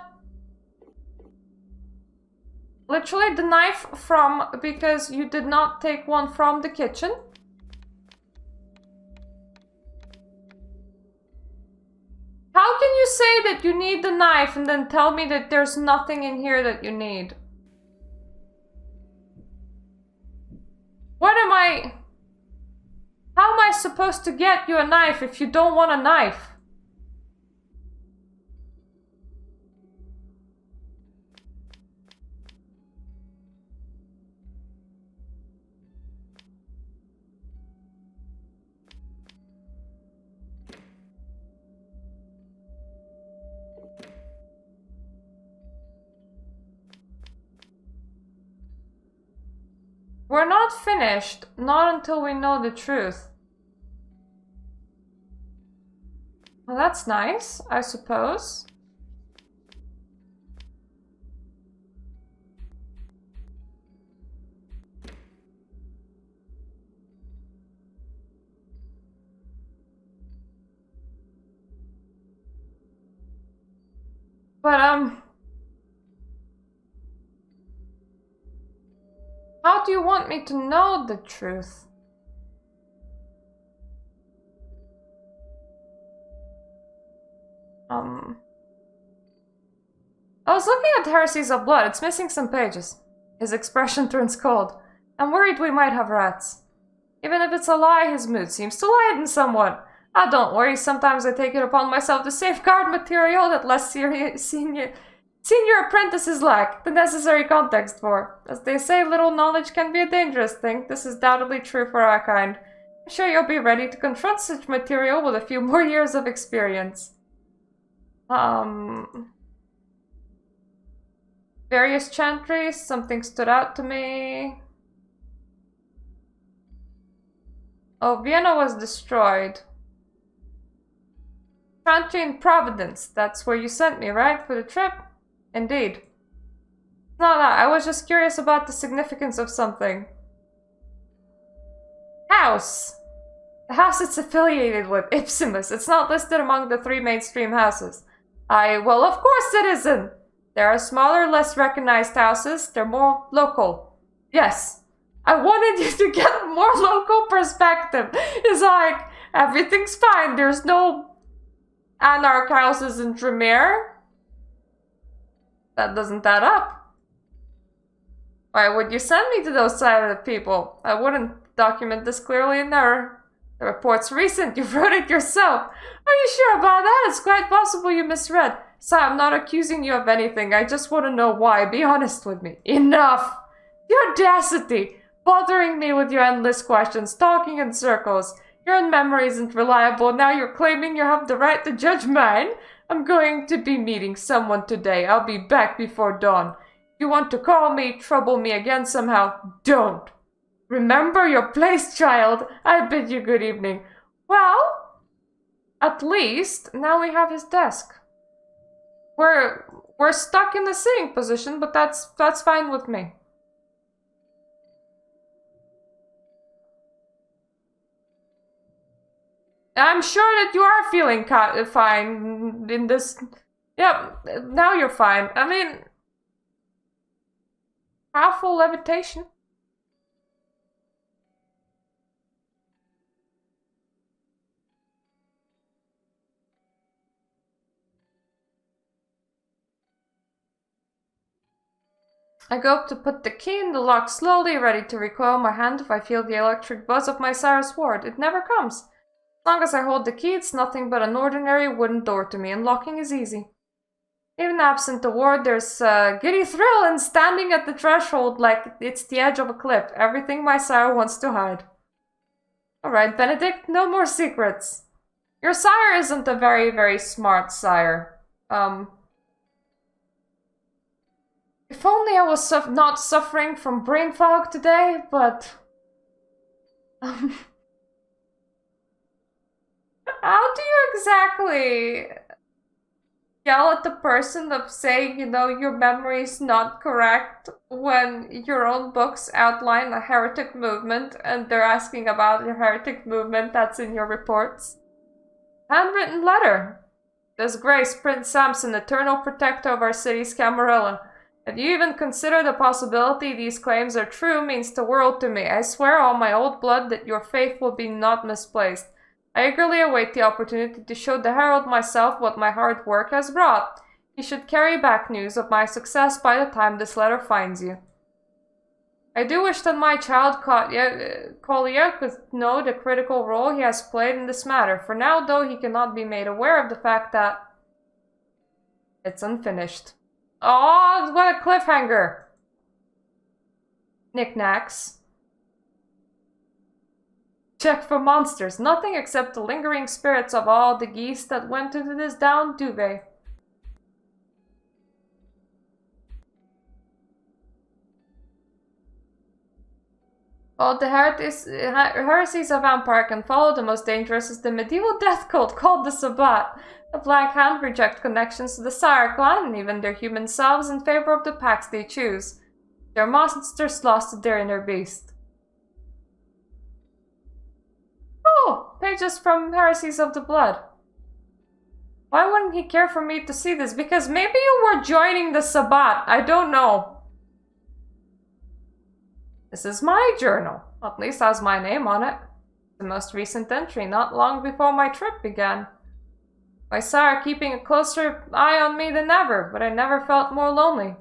Literally the knife from, because you did not take one from the kitchen. How can you say that you need the knife and then tell me that there's nothing in here that you need? How am I supposed to get you a knife if you don't want a knife? We're not finished, not until we know the truth. Well, that's nice, I suppose. But, how do you want me to know the truth? I was looking at Heresies of Blood. It's missing some pages. His expression turns cold. I'm worried we might have rats. Even if it's a lie, his mood seems to lighten somewhat. Ah, don't worry. Sometimes I take it upon myself to safeguard material that less senior apprentices lack the necessary context for. As they say, little knowledge can be a dangerous thing. This is doubly true for our kind. I'm sure you'll be ready to confront such material with a few more years of experience. Various chantries, something stood out to me. Oh, Vienna was destroyed. Chantry in Providence, that's where you sent me, right? For the trip? Indeed. No, I was just curious about the significance of something. House! The house it's affiliated with, Ipsimus. It's not listed among the 3 mainstream houses. Well, of course it isn't! There are smaller, less recognized houses. They're more local. Yes. I wanted you to get a more local perspective. It's like, everything's fine. There's no anarch houses in Tremere. That doesn't add up. Why would you send me to those silent people? I wouldn't document this clearly in error. The report's recent. You wrote it yourself. Are you sure about that? It's quite possible you misread. So I'm not accusing you of anything. I just want to know why. Be honest with me. Enough! The audacity! Bothering me with your endless questions, talking in circles. Your own memory isn't reliable. Now you're claiming you have the right to judge mine? I'm going to be meeting someone today. I'll be back before dawn. If you want to call me, trouble me again somehow, don't. Remember your place, child. I bid you good evening. Well, at least now we have his desk. We're stuck in the sitting position, but that's fine with me. I'm sure that you are feeling fine in this. Yep, now you're fine. I mean, powerful levitation. I go up to put the key in the lock slowly, ready to recoil my hand if I feel the electric buzz of my sire's ward. It never comes. As long as I hold the key, it's nothing but an ordinary wooden door to me, and locking is easy. Even absent the ward, there's a giddy thrill in standing at the threshold like it's the edge of a cliff. Everything my sire wants to hide. Alright, Benedict, no more secrets. Your sire isn't a very, very smart sire. If only I was not suffering from brain fog today, but... how do you exactly yell at the person of saying, you know, your memory's not correct when your own books outline a heretic movement and they're asking about the heretic movement that's in your reports? Handwritten letter. Does Grace, Prince Samson, eternal protector of our city's Camarilla. If you even consider the possibility these claims are true means the world to me. I swear on my old blood that your faith will be not misplaced. I eagerly await the opportunity to show the Herald myself what my hard work has brought. He should carry back news of my success by the time this letter finds you. I do wish that my child Collier could know the critical role he has played in this matter. For now, though, he cannot be made aware of the fact that it's unfinished. Oh, what a cliffhanger! Knickknacks. Check for monsters. Nothing except the lingering spirits of all the geese that went into this down duvet. While the heresies of vampire can follow, the most dangerous is the medieval death cult called the Sabbat. The Black Hand reject connections to the Sire clan and even their human selves in favor of the pacts they choose. Their monsters lost to their inner beast. Oh, pages from Heresies of the Blood. Why wouldn't he care for me to see this? Because maybe you were joining the Sabbat. I don't know. This is my journal. At least has my name on it. The most recent entry, not long before my trip began. My sire keeping a closer eye on me than ever, but I never felt more lonely.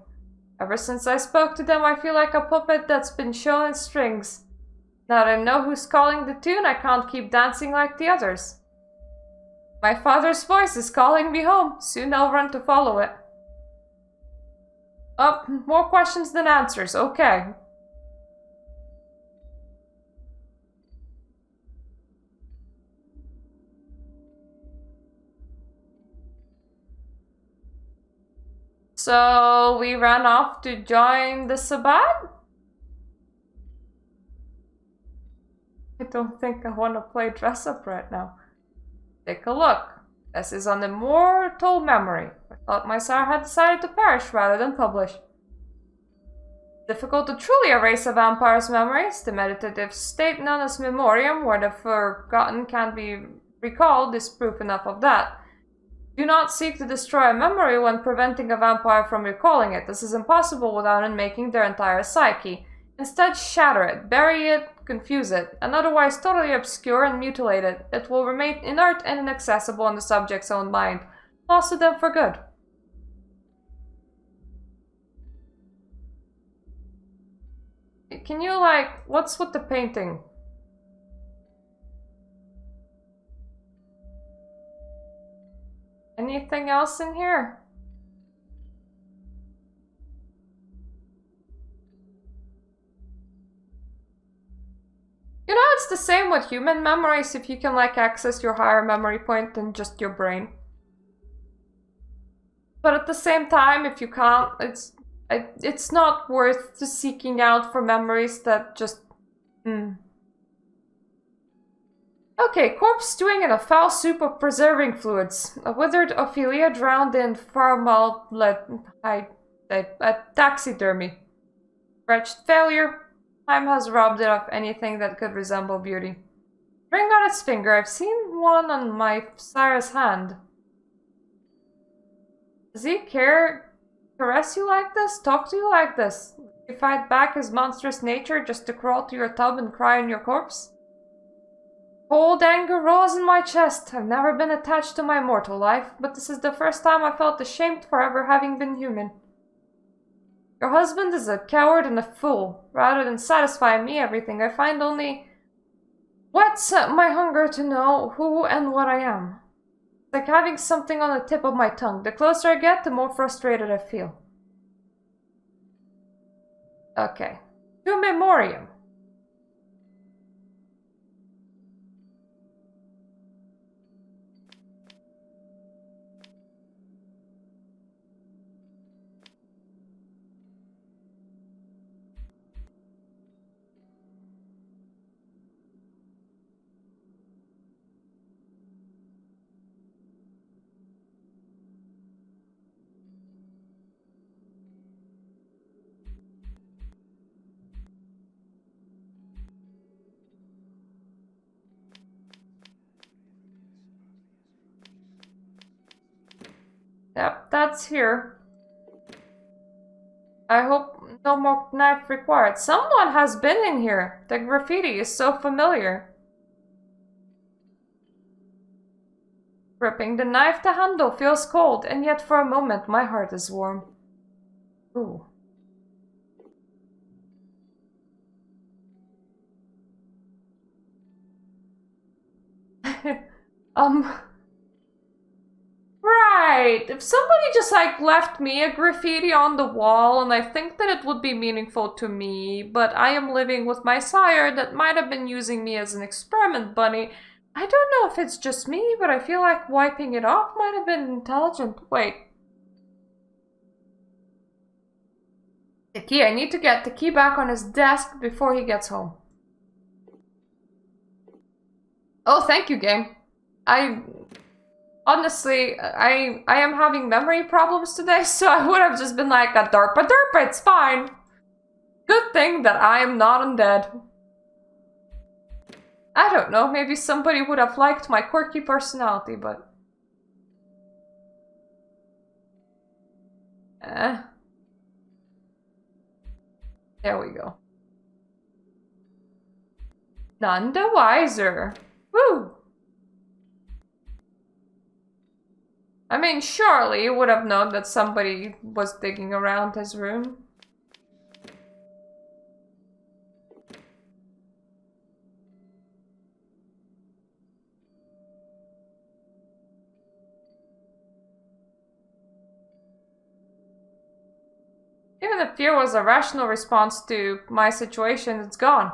Ever since I spoke to them, I feel like a puppet that's been shown in strings. Now that I know who's calling the tune, I can't keep dancing like the others. My father's voice is calling me home. Soon I'll run to follow it. Oh, more questions than answers. Okay. So we ran off to join the Sabbat? I don't think I want to play dress up right now. Take a look. This is an immortal memory. I thought my sire had decided to perish rather than publish. Difficult to truly erase a vampire's memories. The meditative state known as memoriam, where the forgotten can be recalled, is proof enough of that. Do not seek to destroy a memory when preventing a vampire from recalling it. This is impossible without unmaking their entire psyche. Instead, shatter it, bury it, confuse it, and otherwise totally obscure and mutilate it. It will remain inert and inaccessible in the subject's own mind, lost to them for good. Can you, like, what's with the painting? Anything else in here? You know, it's the same with human memories if you can, like, access your higher memory point than just your brain. But at the same time, if you can't, it's not worth seeking out for memories that just... Okay, corpse stewing in a foul soup of preserving fluids. A withered Ophelia drowned in taxidermy. Wretched failure. Time has robbed it of anything that could resemble beauty. Ring on its finger. I've seen one on my sire's hand. Does he caress you like this? Talk to you like this? You fight back his monstrous nature just to crawl to your tub and cry on your corpse? Cold anger rose in my chest. I've never been attached to my mortal life, but this is the first time I felt ashamed for ever having been human. Your husband is a coward and a fool. Rather than satisfy me everything I find only whets my hunger to know who and what I am. It's like having something on the tip of my tongue. The closer I get, the more frustrated I feel. Okay. To memoriam. Yep, that's here. I hope no more knife required. Someone has been in here. The graffiti is so familiar. Gripping the knife, the handle feels cold, and yet for a moment my heart is warm. Ooh. Right. If somebody just like left me a graffiti on the wall, and I think that it would be meaningful to me, but I am living with my sire that might have been using me as an experiment bunny. I don't know if it's just me, but I feel like wiping it off might have been intelligent. Wait. The key. I need to get the key back on his desk before he gets home. Oh, thank you, game. Honestly, I am having memory problems today, so I would have just been like, a derpa derpa, it's fine. Good thing that I am not undead. I don't know, maybe somebody would have liked my quirky personality, but... There we go. None the wiser. Woo! I mean, surely you would have known that somebody was digging around his room. Even if fear was a rational response to my situation, it's gone.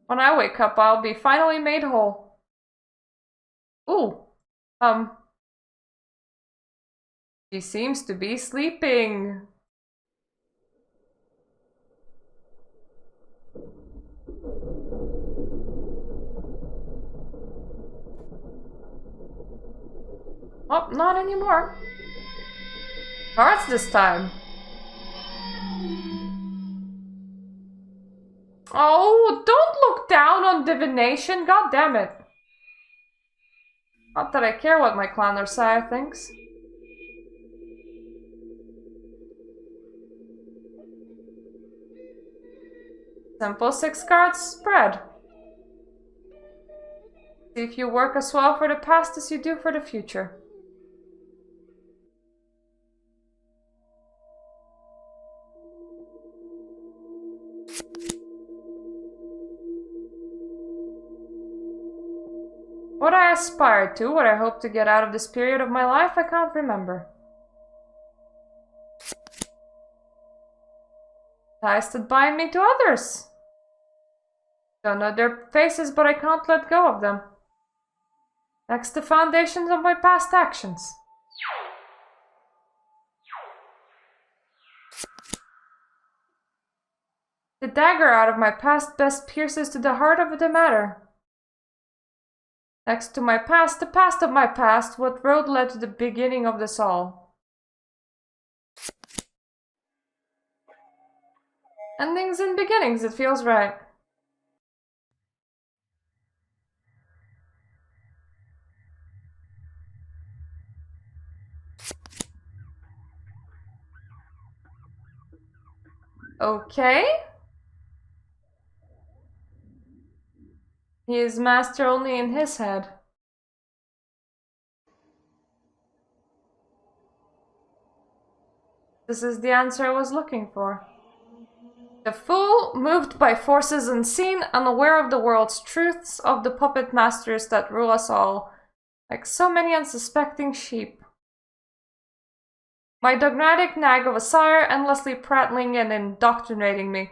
When I wake up, I'll be finally made whole. Ooh. She seems to be sleeping. Oh, not anymore. Cards this time. Oh, don't look down on divination, god damn it. Not that I care what my clan or sire thinks. Simple 6 cards spread. See if you work as well for the past as you do for the future. What I aspired to, what I hope to get out of this period of my life, I can't remember. Ties that bind me to others. Don't know their faces, but I can't let go of them. Next, the foundations of my past actions. The dagger out of my past best pierces to the heart of the matter. Next to my past, the past of my past, what road led to the beginning of this all. Endings and beginnings, it feels right. Okay. He is master only in his head. This is the answer I was looking for. The fool, moved by forces unseen, unaware of the world's truths, of the puppet masters that rule us all, like so many unsuspecting sheep. My dogmatic nag of a sire endlessly prattling and indoctrinating me.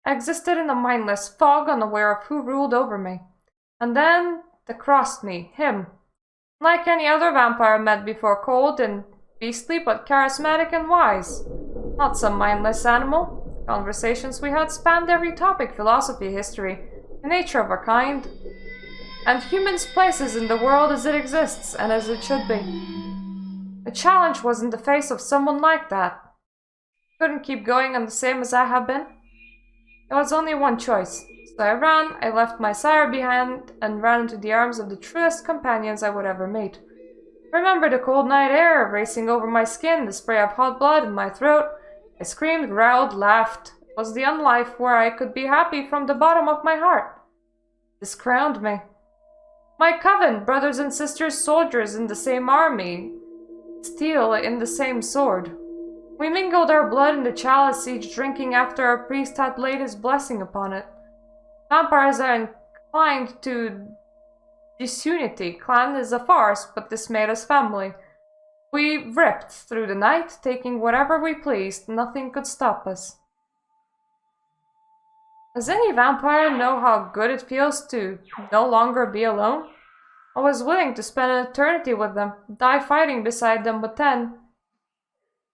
I existed in a mindless fog, unaware of who ruled over me. And then they crossed me, him. Like any other vampire met before, cold and beastly, but charismatic and wise. Not some mindless animal. Conversations we had spanned every topic: philosophy, history, the nature of our kind, and humans' places in the world as it exists and as it should be. The challenge was in the face of someone like that. Couldn't keep going on the same as I have been. There was only one choice. So I left my sire behind, and ran into the arms of the truest companions I would ever meet. Remember the cold night air racing over my skin, the spray of hot blood in my throat. I screamed, growled, laughed. It was the unlife where I could be happy from the bottom of my heart. This crowned me. My coven, brothers and sisters, soldiers in the same army, steel in the same sword. We mingled our blood in the chalice, each drinking after our priest had laid his blessing upon it. Vampires are inclined to disunity. Clan is a farce, but this made us family. We ripped through the night, taking whatever we pleased. Nothing could stop us. Does any vampire know how good it feels to no longer be alone? I was willing to spend an eternity with them, die fighting beside them, but then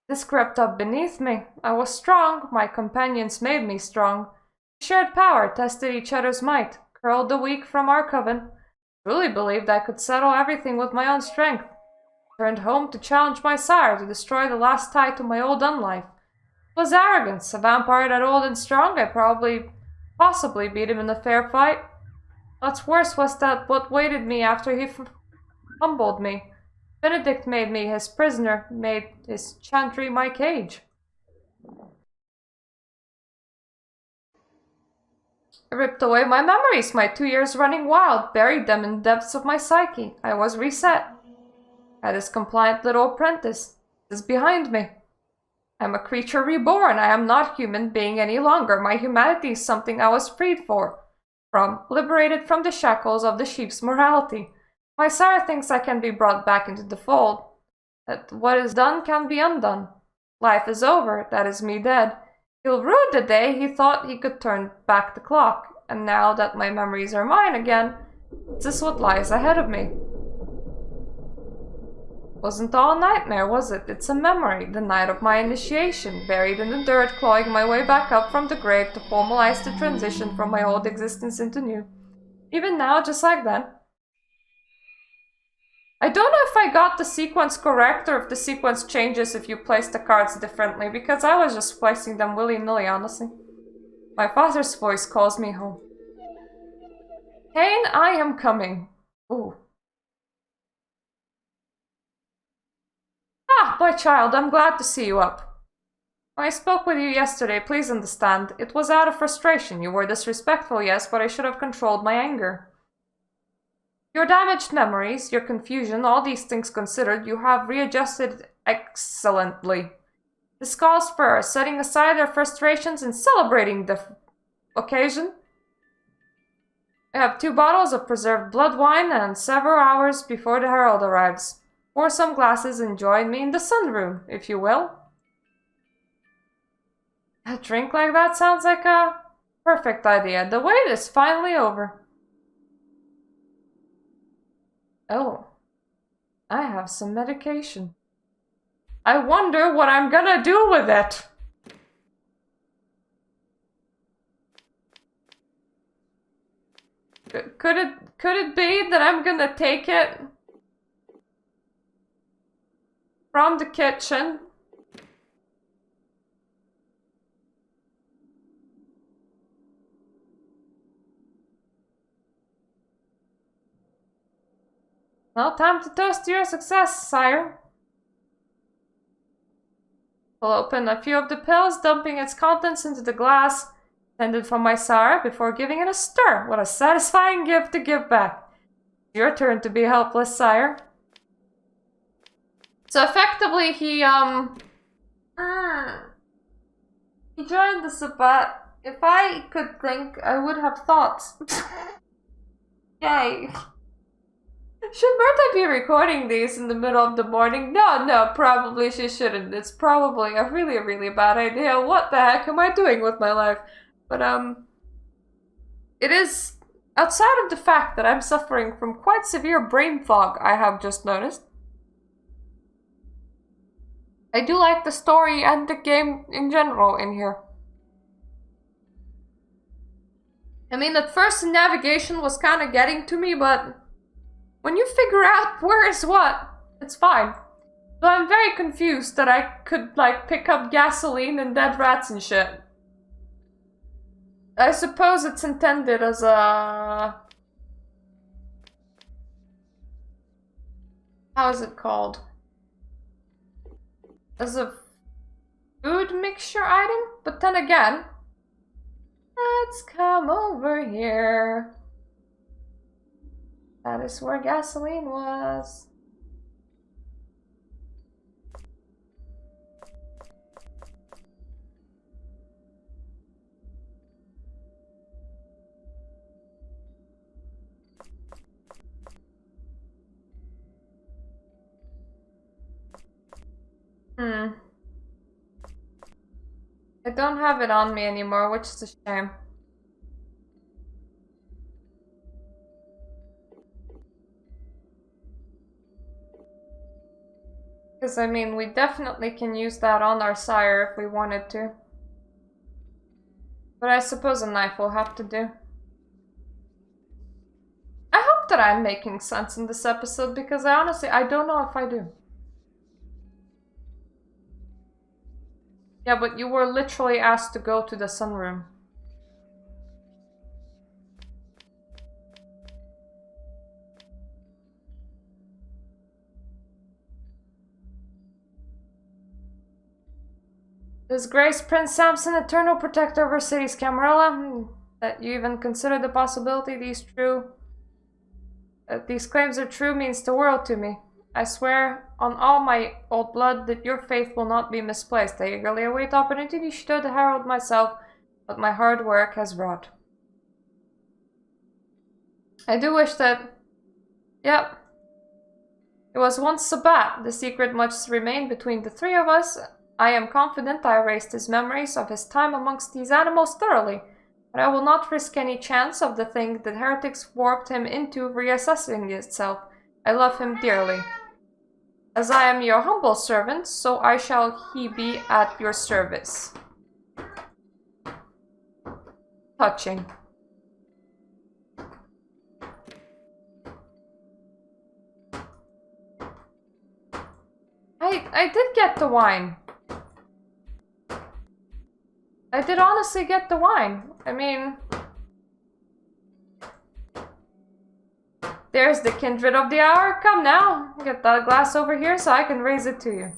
this crept up beneath me. I was strong, my companions made me strong. We shared power, tested each other's might, curled the weak from our coven. Truly believed I could settle everything with my own strength. Turned home to challenge my sire, to destroy the last tie to my old unlife. It was arrogance. A vampire that old and strong, I possibly beat him in a fair fight. What's worse was that what waited me after he humbled me. Benedict made me his prisoner, made his chantry my cage. I ripped away my memories, my 2 years running wild, buried them in the depths of my psyche. I was reset. I this compliant little apprentice. It is behind me. I am a creature reborn. I am not human being any longer. My humanity is something I was freed from, liberated from the shackles of the sheep's morality. My sire thinks I can be brought back into the fold. That what is done can be undone. Life is over. That is me dead. He'll rue the day he thought he could turn back the clock. And now that my memories are mine again, this is what lies ahead of me. Wasn't all a nightmare, was it? It's a memory, the night of my initiation, buried in the dirt, clawing my way back up from the grave to formalize the transition from my old existence into new. Even now, just like then. I don't know if I got the sequence correct or if the sequence changes if you place the cards differently, because I was just placing them willy-nilly, honestly. My father's voice calls me home. Cain, I am coming. Ooh. Ah, my child, I'm glad to see you up. When I spoke with you yesterday, please understand, it was out of frustration. You were disrespectful, yes, but I should have controlled my anger. Your damaged memories, your confusion, all these things considered, you have readjusted excellently. This calls for setting aside our frustrations and celebrating the occasion. I have 2 bottles of preserved blood wine and several hours before the herald arrives. Pour some glasses and join me in the sunroom, if you will. A drink like that sounds like a perfect idea. The wait is finally over. Oh, I have some medication. I wonder what I'm gonna do with it. Could it be that I'm gonna take it from the kitchen? Well, time to toast to your success, sire. We'll open a few of the pills, dumping its contents into the glass intended for my sire before giving it a stir. What a satisfying gift to give back. Your turn to be helpless, sire. So effectively, he joined the Sabbat. If I could think, I would have thought. Yay. Should Berta be recording these in the middle of the morning? No, probably she shouldn't. It's probably a really, really bad idea. What the heck am I doing with my life? But, it is, outside of the fact that I'm suffering from quite severe brain fog, I have just noticed. I do like the story and the game in general in here. I mean, at first the navigation was kind of getting to me, but when you figure out where is what, it's fine. So I'm very confused that I could, like, pick up gasoline and dead rats and shit. I suppose it's intended as a... How is it called? As a food mixture item? But then again, let's come over here. That is where gasoline was. I don't have it on me anymore, which is a shame. Because, I mean, we definitely can use that on our sire if we wanted to. But I suppose a knife will have to do. I hope that I'm making sense in this episode, because I honestly don't know if I do. Yeah, but you were literally asked to go to the sunroom. Does Grace Prince Samson, eternal protector of our cities, Camarilla, that you even consider the possibility these claims are true means the world to me. I swear on all my old blood that your faith will not be misplaced. I eagerly await opportunity to herald myself what my hard work has wrought. I do wish that... Yep. It was once Sabat. The secret must remain between the three of us. I am confident I erased his memories of his time amongst these animals thoroughly, but I will not risk any chance of the thing that heretics warped him into reassessing itself. I love him dearly. As I am your humble servant, so I shall he be at your service. Touching. I did get the wine. I did honestly get the wine. I mean... There's the kindred of the hour. Come now. Get that glass over here so I can raise it to you.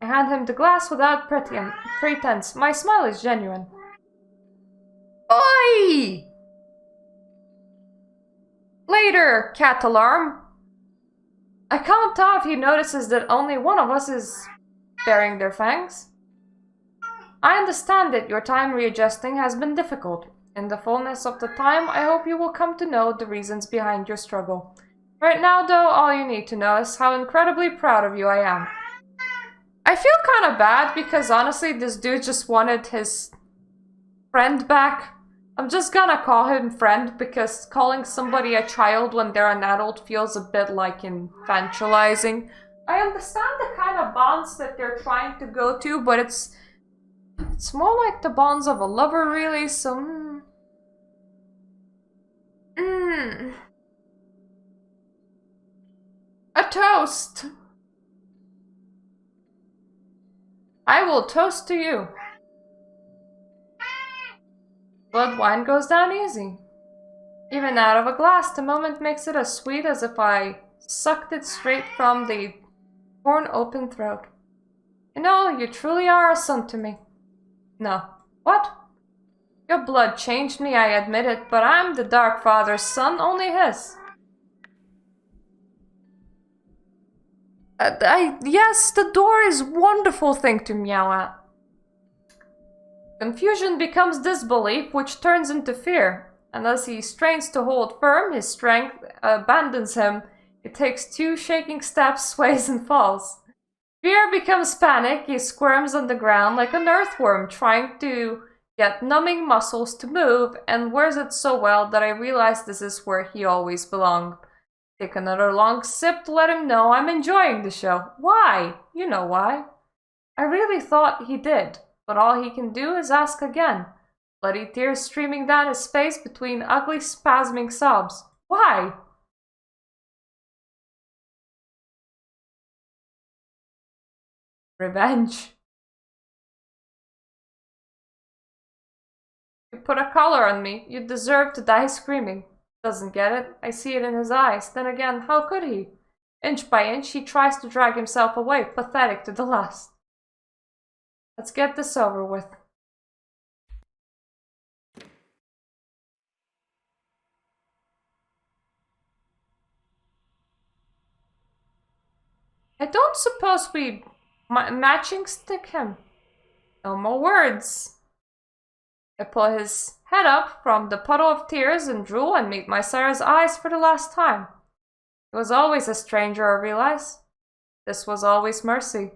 I hand him the glass without pretense. My smile is genuine. Oi! Later, cat alarm. I can't tell if he notices that only one of us is baring their fangs. I understand that your time readjusting has been difficult. In the fullness of the time, I hope you will come to know the reasons behind your struggle. Right now, though, all you need to know is how incredibly proud of you I am. I feel kind of bad because, honestly, this dude just wanted his friend back. I'm just gonna call him friend because calling somebody a child when they're an adult feels a bit like infantilizing. I understand the kind of bonds that they're trying to go to, but it's more like the bonds of a lover, really, so... A toast! I will toast to you. Blood wine goes down easy. Even out of a glass, the moment makes it as sweet as if I sucked it straight from the torn open throat. You know, you truly are a son to me. No. What? Your blood changed me, I admit it, but I'm the Dark Father's son, only his. Yes, the door is a wonderful thing to meow at. Confusion becomes disbelief, which turns into fear. And as he strains to hold firm, his strength abandons him. It takes 2 shaking steps, sways, and falls. Fear becomes panic. He squirms on the ground like an earthworm, trying to get numbing muscles to move, and wears it so well that I realize this is where he always belonged. Take another long sip to let him know I'm enjoying the show. Why? You know why. I really thought he did, but all he can do is ask again. Bloody tears streaming down his face between ugly spasming sobs. Why? Revenge. You put a collar on me. You deserve to die screaming. Doesn't get it. I see it in his eyes. Then again, how could he? Inch by inch, he tries to drag himself away, pathetic to the last. Let's get this over with. I don't suppose we matching stick him. No more words. I pull his head up from the puddle of tears and drool and meet my Sarah's eyes for the last time. He was always a stranger, I realize. This was always mercy.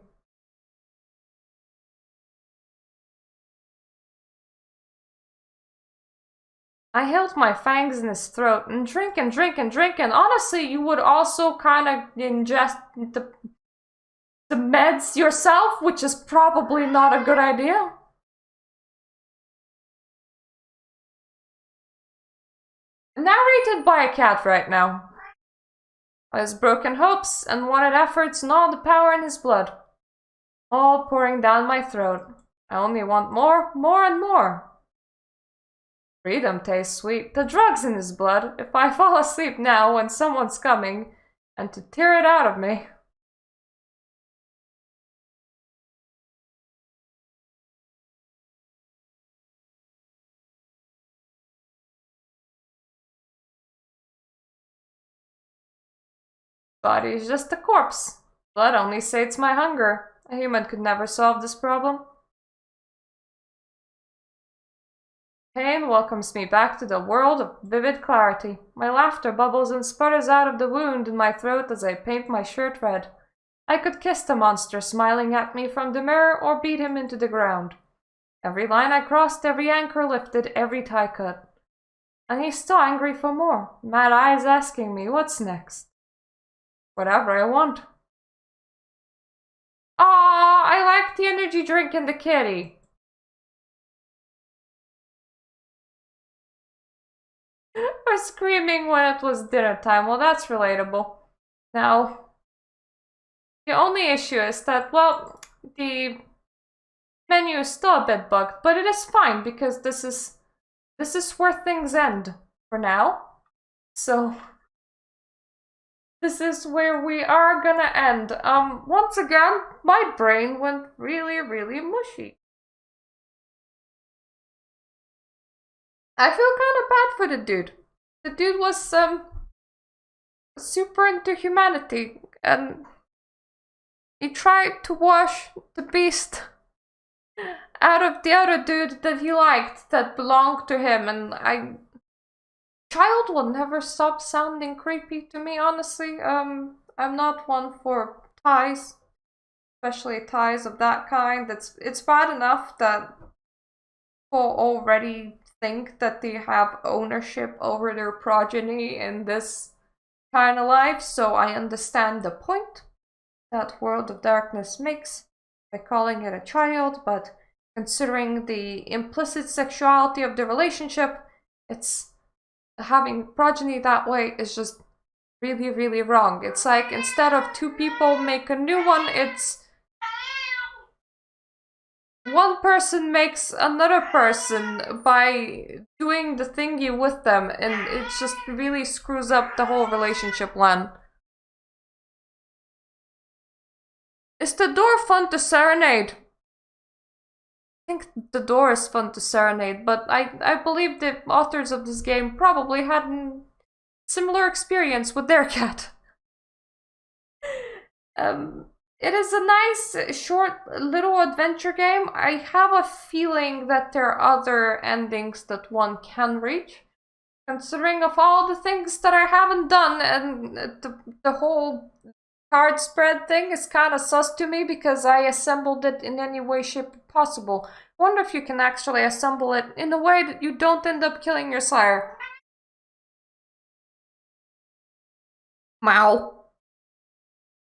I held my fangs in his throat and drink and drink and drink, and honestly, you would also kind of ingest the meds yourself, which is probably not a good idea. Narrated by a cat right now. His broken hopes and wanted efforts and all the power in his blood. All pouring down my throat. I only want more, more and more. Freedom tastes sweet. The drug's in his blood. If I fall asleep now when someone's coming, and to tear it out of me. Body is just a corpse. Blood only sates my hunger. A human could never solve this problem. Pain welcomes me back to the world of vivid clarity. My laughter bubbles and sputters out of the wound in my throat as I paint my shirt red. I could kiss the monster smiling at me from the mirror or beat him into the ground. Every line I crossed, every anchor lifted, every tie cut. And he's still angry for more, mad eyes asking me what's next. Whatever I want. Aw, I like the energy drink and the kitty. Or screaming when it was dinner time. Well, that's relatable. Now, the only issue is that, well, the menu is still a bit bugged, but it is fine because this is where things end for now. So this is where we are gonna end. Once again, my brain went really, really mushy. I feel kind of bad for the dude. The dude was super into humanity, and he tried to wash the beast out of the other dude that he liked, that belonged to him, and child will never stop sounding creepy to me, honestly. I'm not one for ties, especially ties of that kind. It's bad enough that people already think that they have ownership over their progeny in this kind of life, so I understand the point that World of Darkness makes by calling it a child, but considering the implicit sexuality of the relationship, it's having progeny that way is just really, really wrong. It's like instead of 2 people make a new one, it's one person makes another person by doing the thingy with them, and it just really screws up the whole relationship plan. Is the door fun to serenade? I think the door is fun to serenade, but I believe the authors of this game probably had a similar experience with their cat. It is a nice, short, little adventure game. I have a feeling that there are other endings that one can reach. Considering of all the things that I haven't done, and the whole card spread thing is kind of sus to me because I assembled it in any way, shape possible. Wonder if you can actually assemble it in a way that you don't end up killing your sire. Mow.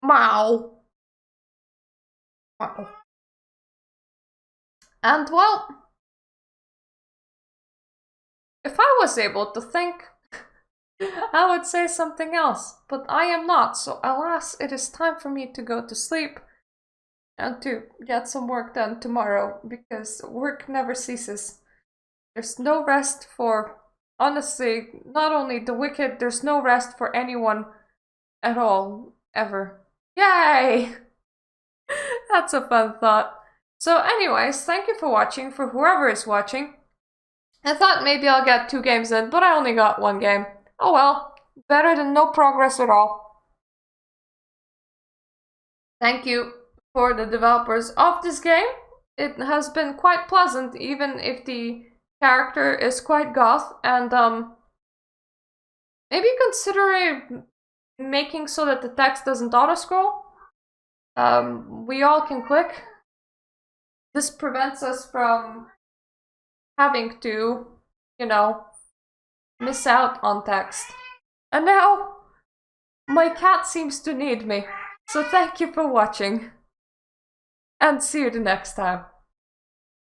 Mow. Wow. And well, if I was able to think, I would say something else, but I am not, so alas, it is time for me to go to sleep and to get some work done tomorrow, because work never ceases. There's no rest for, honestly, not only the wicked, there's no rest for anyone at all, ever. Yay! That's a fun thought. So anyways, thank you for watching, for whoever is watching. I thought maybe I'll get 2 games in, but I only got 1 game. Oh well, better than no progress at all. Thank you for the developers of this game. It has been quite pleasant, even if the character is quite goth, and maybe consider making so that the text doesn't auto-scroll. We all can click. This prevents us from having to, you know, miss out on text. And now, my cat seems to need me. So thank you for watching. And see you the next time.